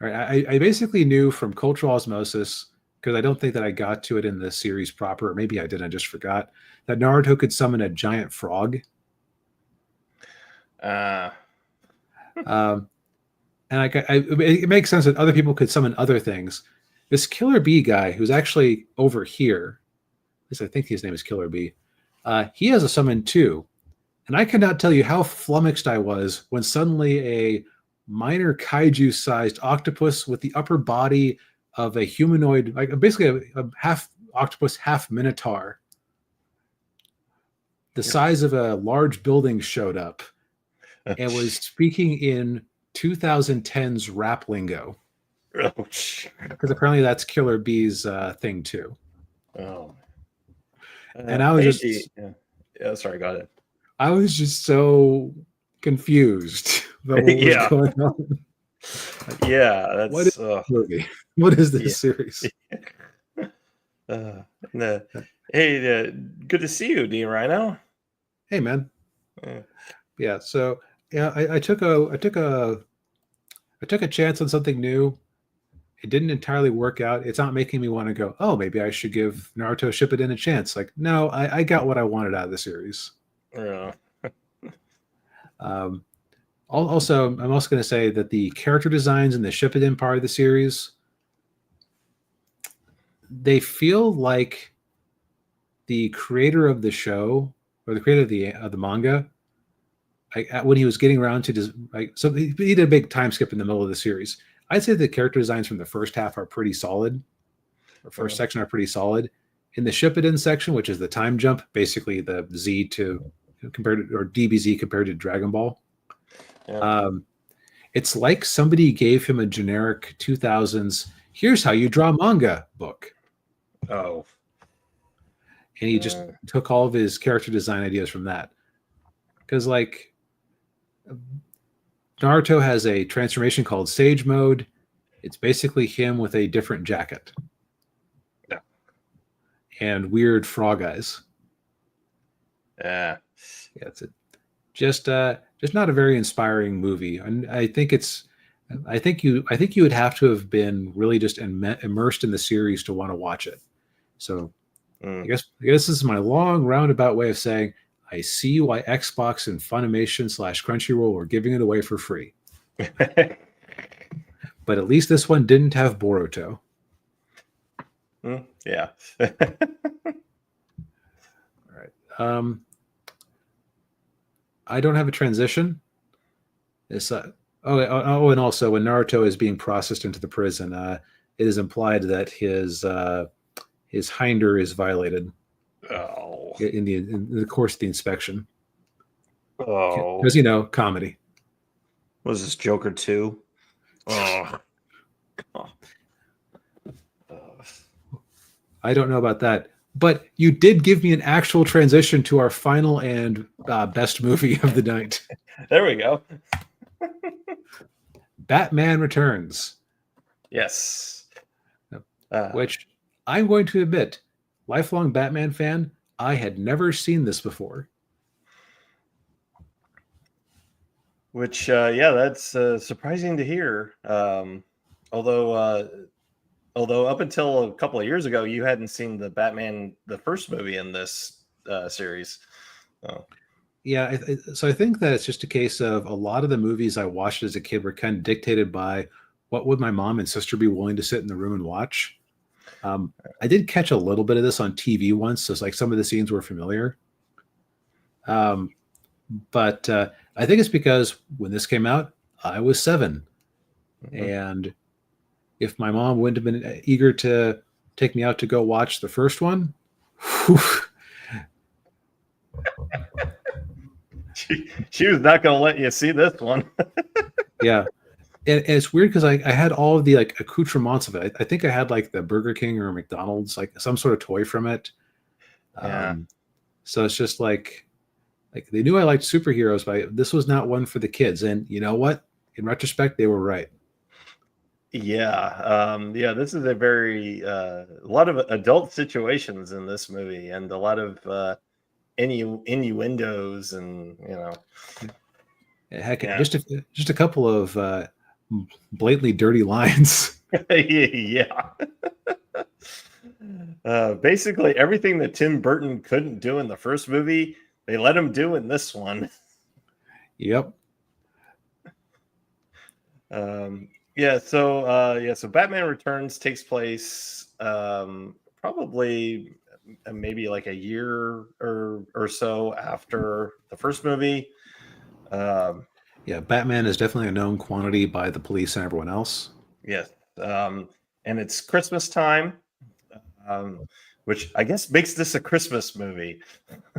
I basically knew from cultural osmosis, because I don't think that I got to it in the series proper, or maybe I did, I just forgot, that Naruto could summon a giant frog. And it makes sense that other people could summon other things. This Killer Bee guy, who's actually over here, at least I think his name is Killer Bee, he has a summon too. And I cannot tell you how flummoxed I was when suddenly a minor kaiju-sized octopus with the upper body of a humanoid, like basically a half octopus, half minotaur, the size of a large building, showed up and was speaking in 2010's rap lingo. Because apparently that's Killer Bee's thing too. Oh. And I was yeah, sorry, got it. I was just so confused about what was going on. Yeah, that's what is this movie? What is this series? Hey, good to see you, D Rhino. Hey, man. Yeah, so yeah, I took a chance on something new. It didn't entirely work out. It's not making me want to go, oh, maybe I should give Naruto Shippuden a chance. Like, no, I got what I wanted out of the series. Yeah. Also, I'm also going to say that the character designs in the Shippuden part of the series, they feel like the creator of the show or the creator of the manga, when he was getting around to so he did a big time skip in the middle of the series. I'd say the character designs from the first half are pretty solid. The first section are pretty solid. In the Shippuden section, which is the time jump, basically the Z to compared to, or DBZ compared to Dragon Ball. Yeah. It's like somebody gave him a generic 2000s, here's how you draw manga book. Oh. And he just took all of his character design ideas from that. Because like Naruto has a transformation called Sage Mode. It's basically him with a different jacket. Yeah. And weird frog eyes. Yeah. Yeah, it's just not a very inspiring movie. And I think you would have to have been really just immersed in the series to want to watch it. So I guess this is my long roundabout way of saying I see why Xbox and Funimation / Crunchyroll were giving it away for free. But at least this one didn't have Boruto. Yeah. All right. I don't have a transition. It's and also when Naruto is being processed into the prison, it is implied that his hinder is violated in the course of the inspection. Oh, Because comedy. was this Joker 2? Oh. I don't know about that, but you did give me an actual transition to our final and best movie of the night. There we go. Batman Returns. Yes. Which I'm going to admit, lifelong Batman fan, I had never seen this before. Which, that's surprising to hear. Although up until a couple of years ago, you hadn't seen the first movie in this series. Oh. Yeah, so I think that it's just a case of a lot of the movies I watched as a kid were kind of dictated by what would my mom and sister be willing to sit in the room and watch. I did catch a little bit of this on TV once, so it's like some of the scenes were familiar. But I think it's because when this came out, I was 7. Mm-hmm. And if my mom wouldn't have been eager to take me out to go watch the first one, she was not going to let you see this one. Yeah. And it's weird because I had all of the like accoutrements of it. I think I had like the Burger King or McDonald's, like some sort of toy from it. Yeah. So it's just like they knew I liked superheroes, but this was not one for the kids. And you know what? In retrospect, they were right. Yeah. This is a very a lot of adult situations in this movie, and a lot of innuendos, and Heck, just a couple of blatantly dirty lines. Yeah. Basically everything that Tim Burton couldn't do in the first movie, they let him do in this one. Yep. So Batman Returns takes place probably maybe like a year or so after the first movie. Yeah, Batman is definitely a known quantity by the police and everyone else. Yes. And it's Christmas time, which I guess makes this a Christmas movie.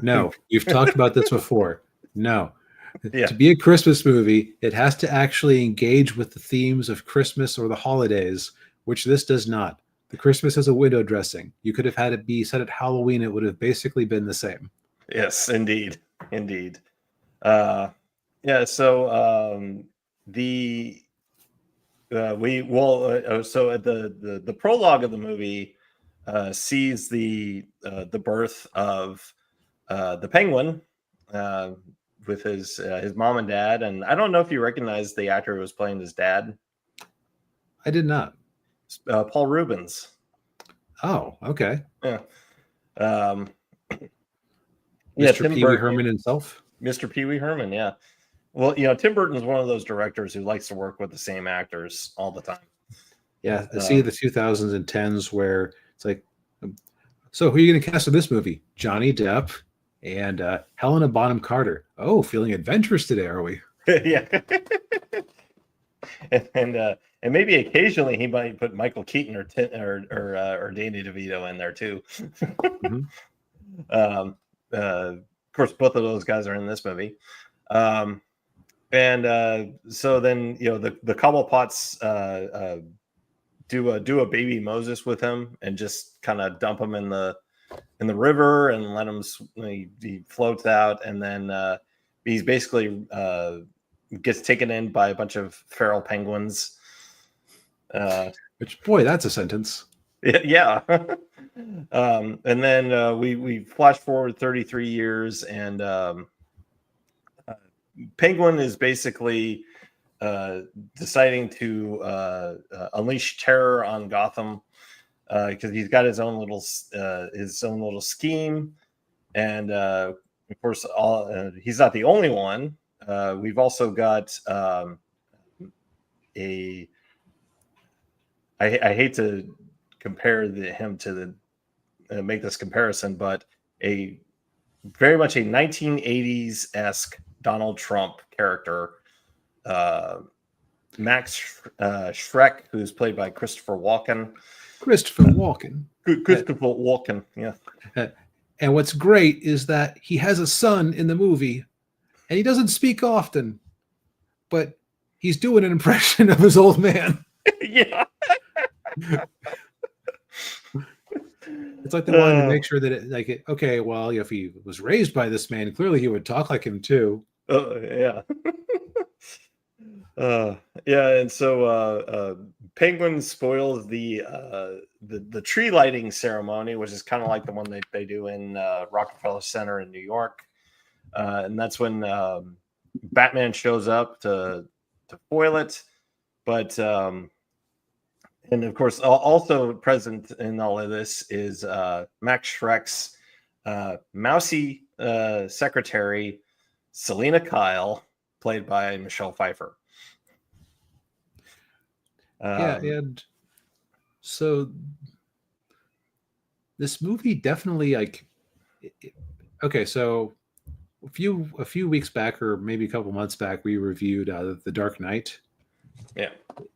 No, you've talked about this before. No. Yeah. To be a Christmas movie, it has to actually engage with the themes of Christmas or the holidays, which this does not. The Christmas is a window dressing. You could have had it be set at Halloween. It would have basically been the same. Yes, indeed. So at the prologue of the movie sees the birth of the Penguin with his mom and dad, and I don't know if you recognize the actor who was playing his dad. I did not. Paul Rubens. Oh, okay. Yeah. Mr. Pee Wee Herman himself. Mr. Pee Wee Herman, yeah. Well, Tim Burton is one of those directors who likes to work with the same actors all the time. Yeah, I see the 2000s and 10s where it's like, so who are you going to cast in this movie? Johnny Depp and Helena Bonham Carter. Oh, feeling adventurous today, are we? Yeah. and maybe occasionally he might put Michael Keaton or Danny DeVito in there too. Mm-hmm. Of course, both of those guys are in this movie. So then the Cobblepots do a baby Moses with him and just kind of dump him in the river and let him he floats out, and then he's basically gets taken in by a bunch of feral penguins. Which, boy, that's a sentence. Yeah. And then we flash forward 33 years, and Penguin is basically deciding to unleash terror on Gotham because he's got his own little scheme, and of course, he's not the only one. We've also got I hate to compare him to make this comparison, but very much a 1980s-esque Donald Trump character Max Shrek, who's played by Christopher Walken. Christopher Walken. Christopher Walken, yeah. And what's great is that he has a son in the movie, and he doesn't speak often, but he's doing an impression of his old man. Yeah. It's like they wanted to make sure that okay, well, if he was raised by this man, clearly he would talk like him too. Yeah. Yeah, and so Penguin spoils the tree lighting ceremony, which is kind of like the one they do in Rockefeller Center in New York, and that's when Batman shows up to foil it, but and of course also present in all of this is Max Shrek's mousy secretary Selena Kyle, played by Michelle Pfeiffer. Yeah, and so this movie definitely okay, so a few weeks back, or maybe a couple months back, we reviewed The Dark Knight. Yeah,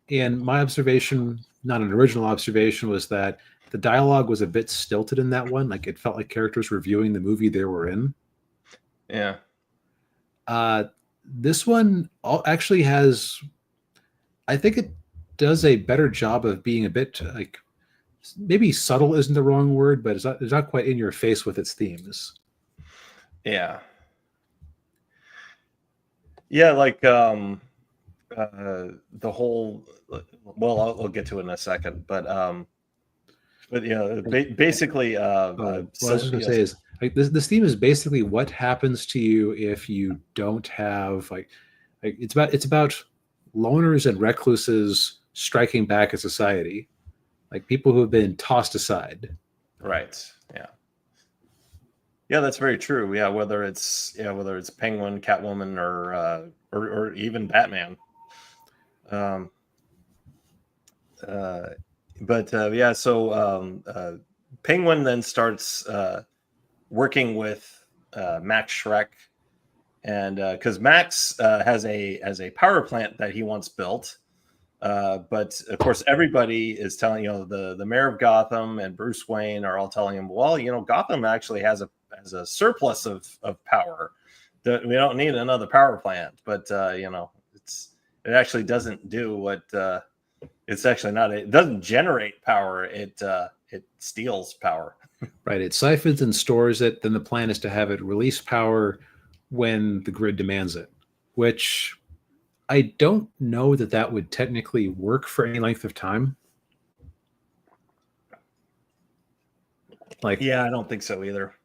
and my observation, not an original observation, was that the dialogue was a bit stilted in that one. Like, it felt like characters reviewing the movie they were in. Yeah. This one actually has, I think it does a better job of being a bit like, maybe subtle isn't the wrong word, but it's not quite in your face with its themes. Yeah. Yeah, like the whole, well, I'll get to it in a second, but yeah, basically what I was just gonna say is, like, this theme is basically what happens to you if you don't have like it's about loners and recluses striking back at society, like people who have been tossed aside. Right. Yeah, that's very true. Yeah, whether it's Penguin, Catwoman, or even Batman. Yeah, so Penguin then starts working with Max Shrek, and because Max has a power plant that he wants built, but of course everybody is telling, the mayor of Gotham and Bruce Wayne are all telling him, well, Gotham actually has a surplus of power. That we don't need another power plant, but it actually doesn't do what it's actually not. It doesn't generate power. It steals power. Right. It siphons and stores it. Then the plan is to have it release power when the grid demands it, which I don't know that would technically work for any length of time. Like, yeah, I don't think so either.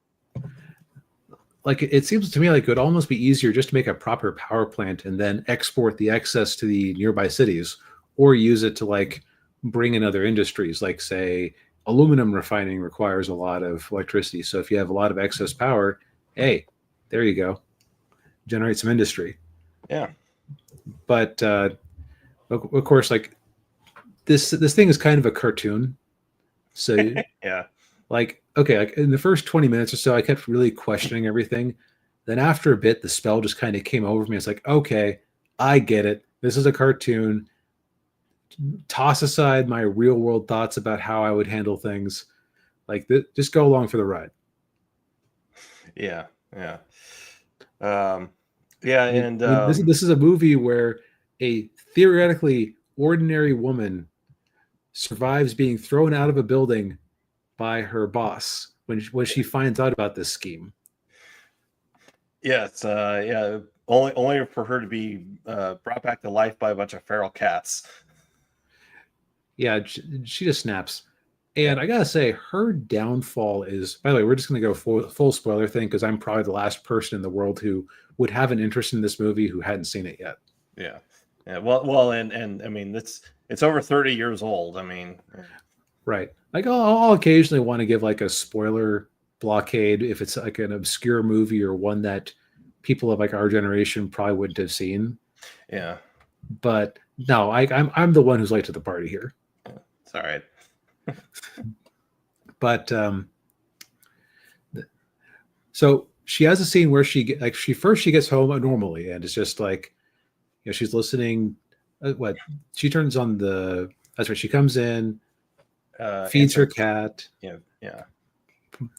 Like, it seems to me like it would almost be easier just to make a proper power plant and then export the excess to the nearby cities, or use it to like bring in other industries. Like, say, aluminum refining requires a lot of electricity. So if you have a lot of excess power, hey, there you go. Generate some industry. Yeah. But of course, like this thing is kind of a cartoon. So yeah. Like, okay, like in the first 20 minutes or so, I kept really questioning everything. Then after a bit, the spell just kind of came over me. It's like, okay, I get it. This is a cartoon. Toss aside my real world thoughts about how I would handle things. Like, just go along for the ride. Yeah. And this is a movie where a theoretically ordinary woman survives being thrown out of a building by her boss when she finds out about this scheme. Yeah, it's only for her to be brought back to life by a bunch of feral cats. Yeah, she just snaps. And I gotta say, her downfall is, by the way, we're just gonna go full spoiler thing, because I'm probably the last person in the world who would have an interest in this movie who hadn't seen it yet. Yeah. Well, and I mean, it's over 30 years old. I mean, right. Like, I'll occasionally want to give like a spoiler blockade if it's like an obscure movie or one that people of like our generation probably wouldn't have seen. Yeah. But no, I'm the one who's late to the party here. It's all right. But so she has a scene where she gets home normally, and it's just like, she's listening what she turns on the. That's right. She comes in, feeds answer- her cat, yeah.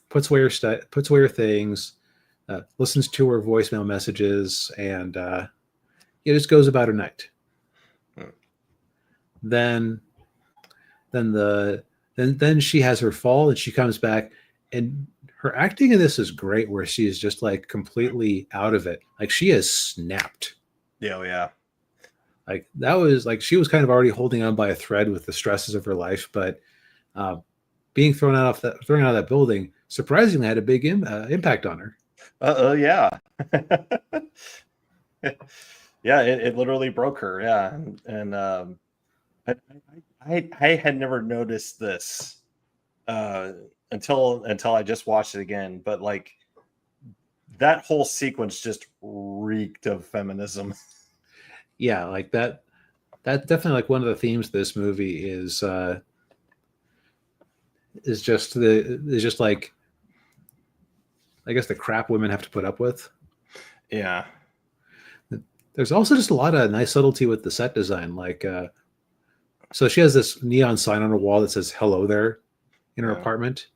puts away her things, listens to her voicemail messages, and it just goes about her night. Hmm. Then then she has her fall, and she comes back, and her acting in this is great, where she is just like completely out of it. Like she has snapped. Yeah. Like that was like she was kind of already holding on by a thread with the stresses of her life, but being thrown out of that building surprisingly had a big impact on her. Yeah. Yeah, it literally broke her. Yeah, and I had never noticed this until I just watched it again. But like that whole sequence just reeked of feminism. Yeah, like that. That's definitely like one of the themes of this movie is just like I guess the crap women have to put up with. Yeah. There's also just a lot of nice subtlety with the set design. Like, so she has this neon sign on her wall that says "Hello there" in her apartment,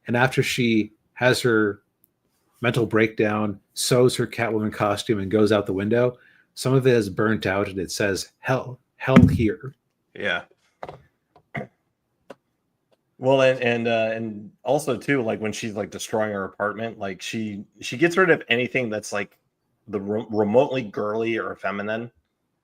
and after she has her mental breakdown, sews her Catwoman costume, and goes out the window, some of it is burnt out, and it says "Hell here." Yeah. Well, and also too, like when she's like destroying her apartment, like she gets rid of anything that's like the remotely girly or feminine.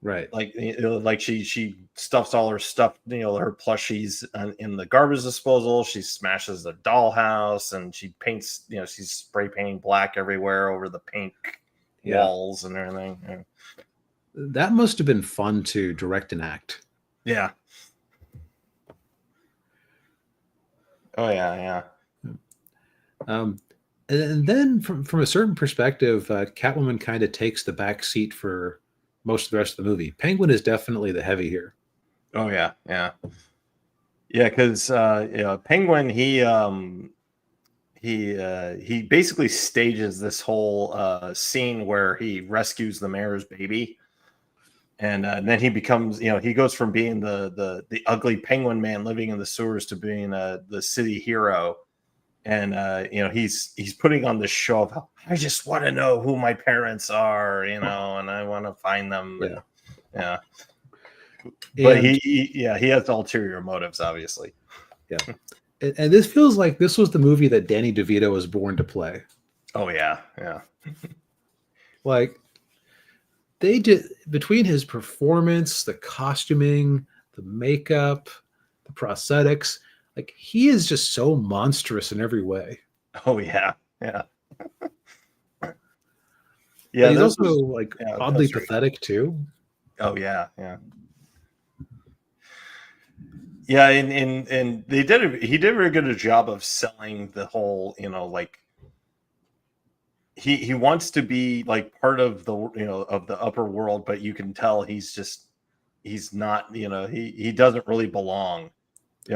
Right. Like like she stuffs all her stuff, her plushies in the garbage disposal. She smashes the dollhouse, and she paints, she's spray painting black everywhere over the pink walls and everything. Yeah. That must have been fun to direct and act. Yeah. Oh yeah. And then from a certain perspective, Catwoman kind of takes the back seat for most of the rest of the movie. Penguin is definitely the heavy here. Oh yeah. Because Penguin, he basically stages this whole scene where he rescues the mayor's baby, and then he becomes, he goes from being the ugly penguin man living in the sewers to being the city hero. And he's putting on this show of I just want to know who my parents are, and I want to find them. Yeah. But he has ulterior motives, obviously. Yeah. And this feels like this was the movie that Danny DeVito was born to play. Oh yeah. Like they did, between his performance, the costuming, the makeup, the prosthetics, like he is just so monstrous in every way. Oh yeah. But he's also like oddly pathetic too. Oh yeah. Yeah, and he did a very good job of selling the whole, like he wants to be like part of the of the upper world, but you can tell he's not, he doesn't really belong.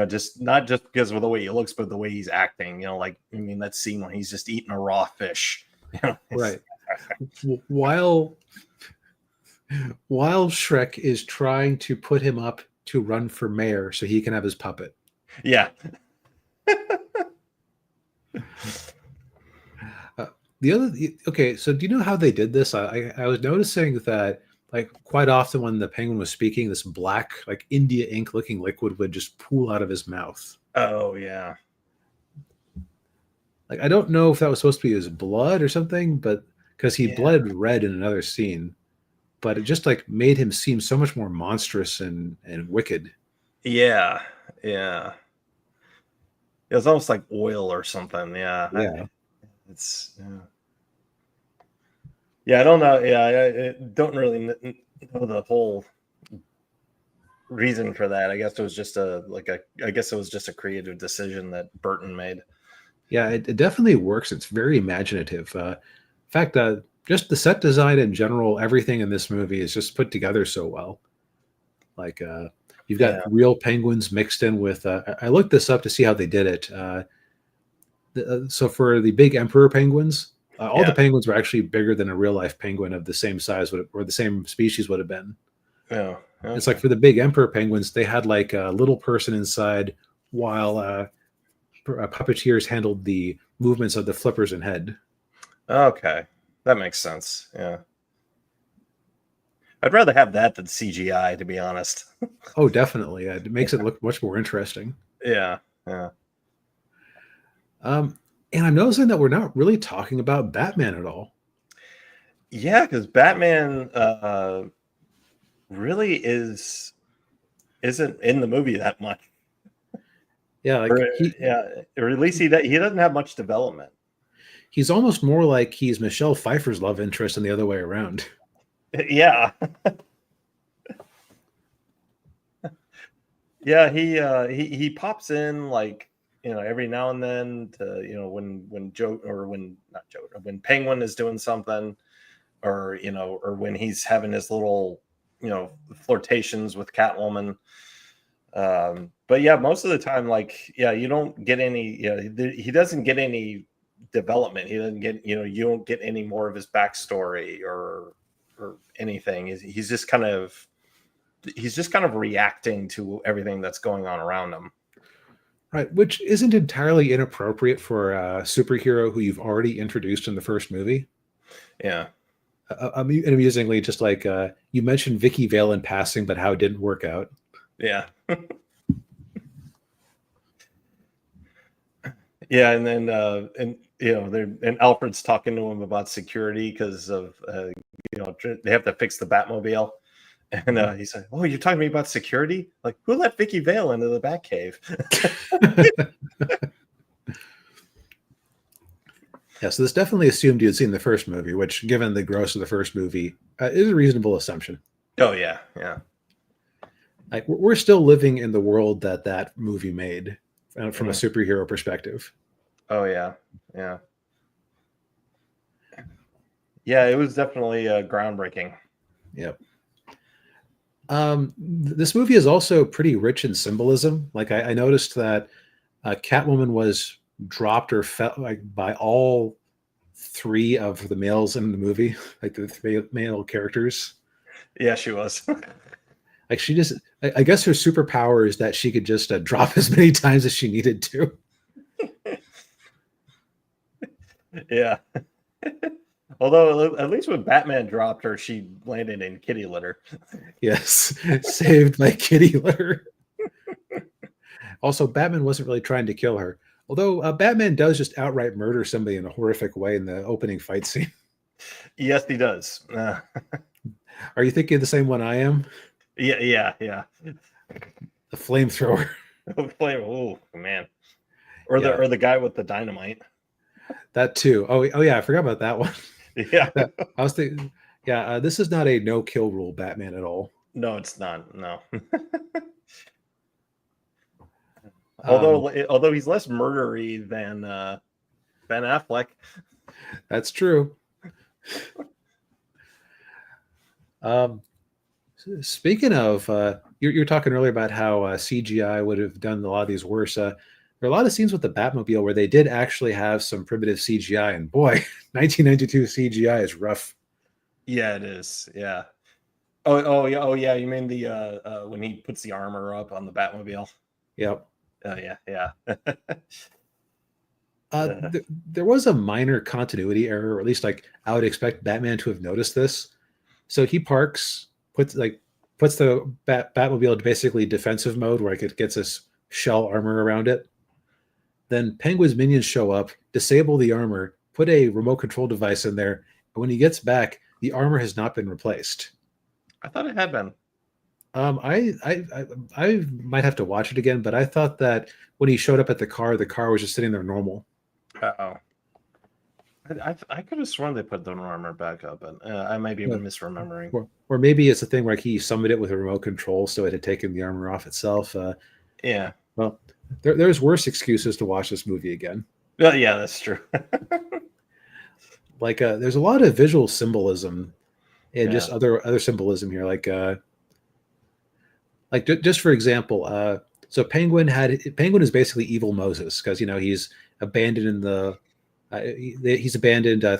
Just not just because of the way he looks, but the way he's acting. Like that scene when he's just eating a raw fish. Right. While Shrek is trying to put him up to run for mayor so he can have his puppet. Yeah. Okay, so do you know how they did this? I was noticing that like quite often when the penguin was speaking, this black like India ink looking liquid would just pool out of his mouth. Oh yeah. Like I don't know if that was supposed to be his blood or something, but because he bled red in another scene, but it just like made him seem so much more monstrous and wicked. Yeah. It was almost like oil or something. Yeah. I don't know. I don't really know the whole reason for that. I guess it was just a creative decision that Burton made. Yeah, it definitely works. It's very imaginative. In fact, just the set design in general, everything in this movie is just put together so well. Like you've got real penguins mixed in with. I looked this up to see how they did it. So for the big emperor penguins, all the penguins were actually bigger than a real life penguin of the same size or the same species would have been. Yeah. It's like for the big emperor penguins, they had like a little person inside while puppeteers handled the movements of the flippers and head. Okay, that makes sense. Yeah, I'd rather have that than CGI, to be honest. Oh, definitely. It makes it look much more interesting. Yeah, yeah. And I'm noticing that we're not really talking about Batman at all. Yeah, because Batman really isn't in the movie that much. Yeah, like Or at least he doesn't have much development. He's almost more like he's Michelle Pfeiffer's love interest than the other way around. Yeah. Yeah, he pops in like, every now and then to, when Joe, or when not Joe, when Penguin is doing something, or or when he's having his little, flirtations with Catwoman. But yeah, most of the time, like, yeah, you don't get any, he doesn't get any development. He doesn't get, you don't get any more of his backstory or anything. He's just kind of reacting to everything that's going on around him. Right, which isn't entirely inappropriate for a superhero who you've already introduced in the first movie. Yeah. Amusingly, just like you mentioned Vicky Vale in passing, but how it didn't work out. Yeah. Yeah, and then and Alfred's talking to him about security because of they have to fix the Batmobile, and he's like, "Oh, you're talking to me about security? Like, who let Vicky Vale into the Batcave?" Yeah, so this definitely assumed you had seen the first movie, which, given the gross of the first movie, is a reasonable assumption. Oh yeah, yeah. Like we're still living in the world that movie made from a superhero perspective. Oh yeah, yeah, yeah. It was definitely groundbreaking. Yep. This movie is also pretty rich in symbolism. Like I noticed that Catwoman was dropped or fell like by all three of the males in the movie, like the three male characters. Yeah, she was. Like she just, I guess her superpower is that she could just drop as many times as she needed to. Yeah. Although at least when Batman dropped her, she landed in kitty litter. Yes, saved by kitty litter. Also, Batman wasn't really trying to kill her. Although Batman does just outright murder somebody in a horrific way in the opening fight scene. Yes, he does. Are you thinking of the same one I am? Yeah. The flamethrower. Oh man. Or the guy with the dynamite. That too. Oh yeah, I forgot about that one. Yeah. I was thinking. Yeah, this is not a no-kill rule Batman at all. No, it's not. No. Although he's less murdery than Ben Affleck. That's true. Speaking of, you're talking earlier about how CGI would have done a lot of these worse. There are a lot of scenes with the Batmobile where they did actually have some primitive CGI, and boy, 1992 CGI is rough. Yeah, it is. Yeah. Oh yeah. You mean the when he puts the armor up on the Batmobile? Yep. Oh yeah. There was a minor continuity error, or at least like I would expect Batman to have noticed this. So he parks, puts the Batmobile in basically defensive mode where it gets this shell armor around it. Then Penguin's minions show up, disable the armor, put a remote control device in there, and when he gets back, the armor has not been replaced. I thought it had been. I might have to watch it again, but I thought that when he showed up at the car was just sitting there normal. Uh-oh. I could have sworn they put the armor back up, and I might be misremembering. Or maybe it's a thing where he summoned it with a remote control, so it had taken the armor off itself. Yeah. Well, there's worse excuses to watch this movie again. Yeah, that's true. Like, there's a lot of visual symbolism and just other symbolism here. Like just for example, so Penguin is basically evil Moses because he's abandoned in the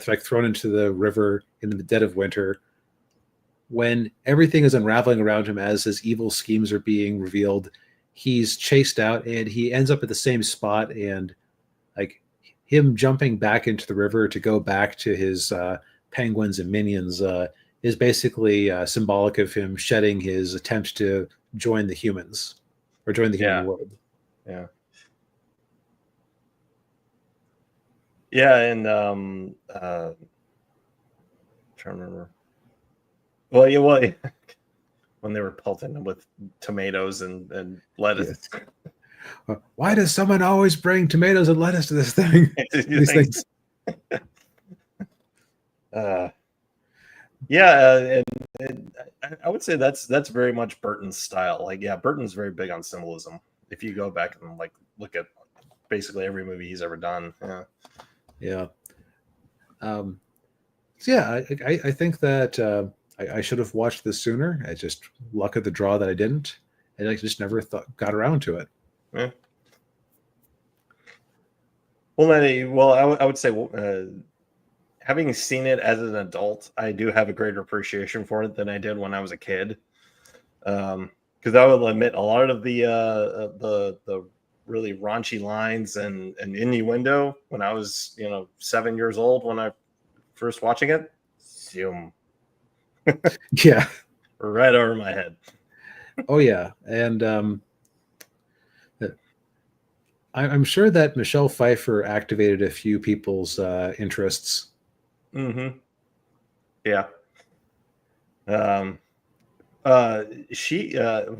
like thrown into the river in the dead of winter. when everything is unraveling around him as his evil schemes are being revealed, he's chased out and he ends up at the same spot, and like him jumping back into the river to go back to his penguins and minions is basically symbolic of him shedding his attempt to join the humans or join the human world. Yeah. Yeah, and trying to remember. Well, when they were pelting them with tomatoes and lettuce. Yes. Why does someone always bring tomatoes and lettuce to this thing? These things. Yeah, and I would say that's very much Burton's style. Like, yeah, Burton's very big on symbolism. If you go back and like look at basically every movie he's ever done. Yeah. So yeah, I think that I should have watched this sooner. I just luck of the draw that I didn't, and I just never got around to it. Yeah. Well, I would say having seen it as an adult, I do have a greater appreciation for it than I did when I was a kid. Because I will admit, a lot of the really raunchy lines and innuendo when I was 7 years old when I first watching it, zoom, Yeah, right over my head. Oh yeah, and I'm sure that Michelle Pfeiffer activated a few people's interests. Mm-hmm. Yeah. She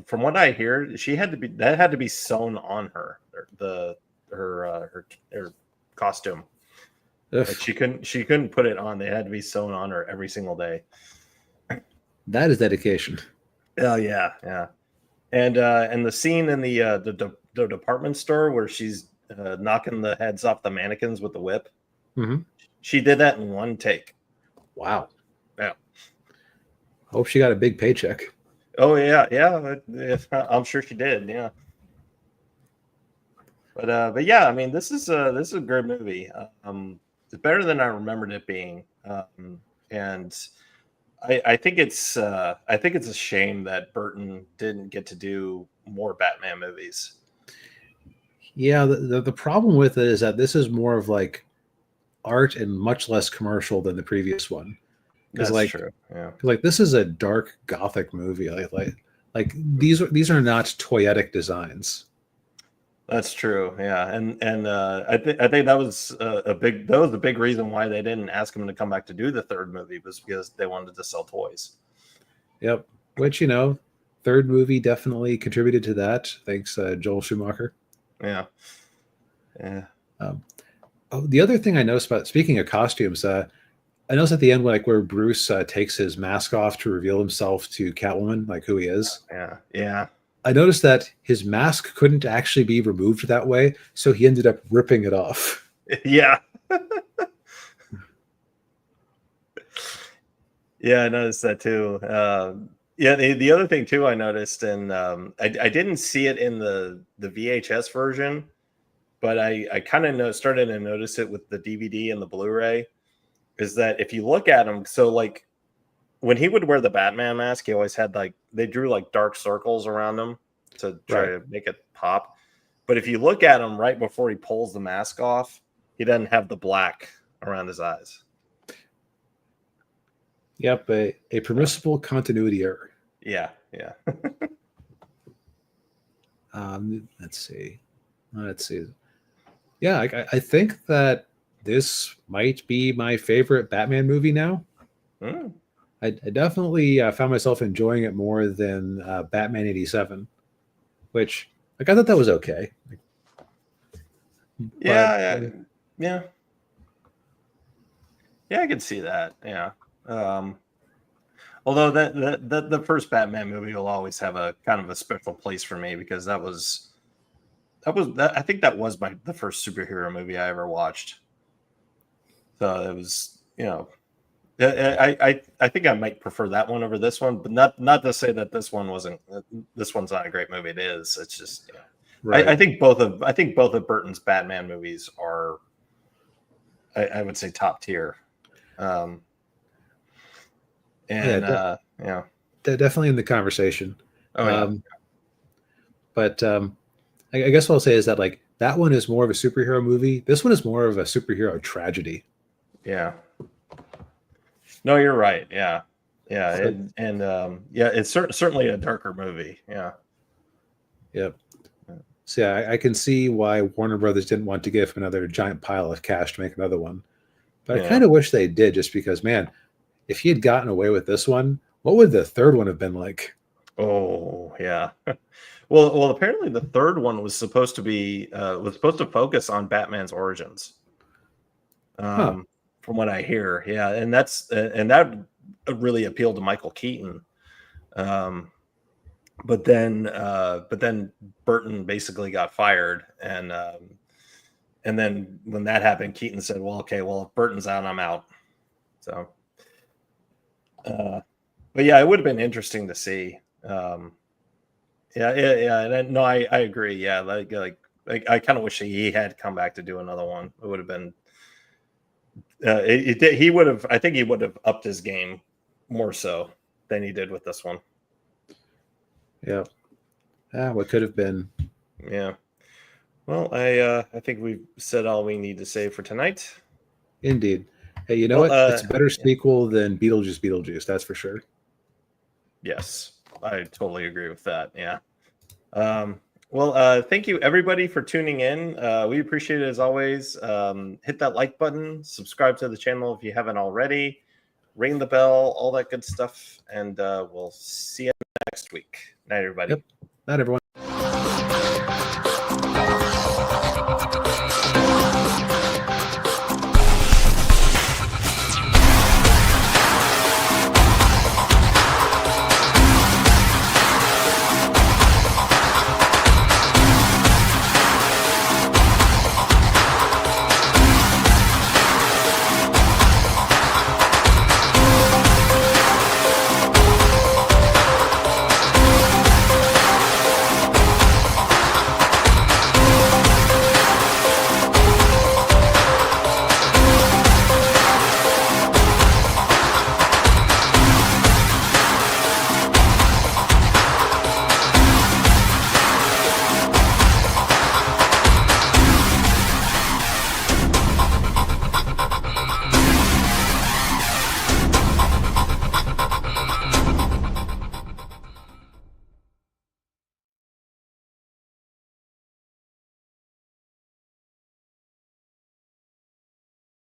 from what I hear, that had to be sewn on her, her costume. Like she couldn't put it on. They had to be sewn on her every single day. That is dedication. Oh yeah. And the scene in the department store where she's knocking the heads off the mannequins with the whip. Mm-hmm. She did that in one take. Wow. Yeah. Hope she got a big paycheck. Oh yeah. I'm sure she did. Yeah. But yeah, I mean, this is a great movie. It's better than I remembered it being, and I think it's a shame that Burton didn't get to do more Batman movies. Yeah, the problem with it is that this is more of like art and much less commercial than the previous one. That's like, true. Yeah. Like this is a dark gothic movie. Like these are not toyetic designs. That's true. Yeah, and I think that was a big reason why they didn't ask him to come back to do the third movie, was because they wanted to sell toys. Yep. Which third movie definitely contributed to that. Thanks, Joel Schumacher. Yeah. The other thing I noticed about, speaking of costumes, I noticed at the end, like where Bruce takes his mask off to reveal himself to Catwoman, like who he is. Yeah. I noticed that his mask couldn't actually be removed that way, so he ended up ripping it off. Yeah. Yeah, I noticed that too. Yeah, the other thing too I noticed, and I didn't see it in the VHS version, but I kind of started to notice it with the DVD and the Blu-ray, is that if you look at him, so like when he would wear the Batman mask, he always had they drew like dark circles around him to try to make it pop. But if you look at him right before he pulls the mask off, he doesn't have the black around his eyes. Yep, a permissible continuity error. Yeah. Let's see. Yeah, I think that this might be my favorite Batman movie now. I definitely found myself enjoying it more than Batman 87, which I thought that was okay. Yeah, I can see that. Yeah. Although that the first Batman movie will always have a kind of a special place for me, because I think that was the first superhero movie I ever watched. So it was, I think I might prefer that one over this one, but not to say that this one's not a great movie. It is. It's just, right. I think both of Burton's Batman movies are, I would say, top tier. And definitely in the conversation. Oh yeah. But I guess what I'll say is that like that one is more of a superhero movie. This one is more of a superhero tragedy. Yeah. No, you're right. Yeah. Yeah. So, Yeah, it's certainly a darker movie. Yeah. Yep. So yeah, I can see why Warner Brothers didn't want to give him another giant pile of cash to make another one. But I kind of wish they did, just because, man, if he had gotten away with this one, what would the third one have been like? Oh yeah. Well, apparently the third one was supposed to focus on Batman's origins. Huh. From what I hear, yeah, and that really appealed to Michael Keaton. But then Burton basically got fired, and then when that happened, Keaton said, "Well, okay, well, if Burton's out, I'm out." So, but yeah, it would have been interesting to see. No, I agree. Yeah, like I kind of wish he had come back to do another one. It would have been. He would have. I think he would have upped his game more so than he did with this one. Yeah. What could have been. Yeah. Well, I think we've said all we need to say for tonight. Indeed. Hey, you know what? It's a better sequel than Beetlejuice. That's for sure. Yes, I totally agree with that. Yeah. Well, thank you everybody for tuning in. We appreciate it as always. Hit that like button, subscribe to the channel if you haven't already, ring the bell, all that good stuff, and we'll see you next week. Night, everybody. Yep. Night, everyone.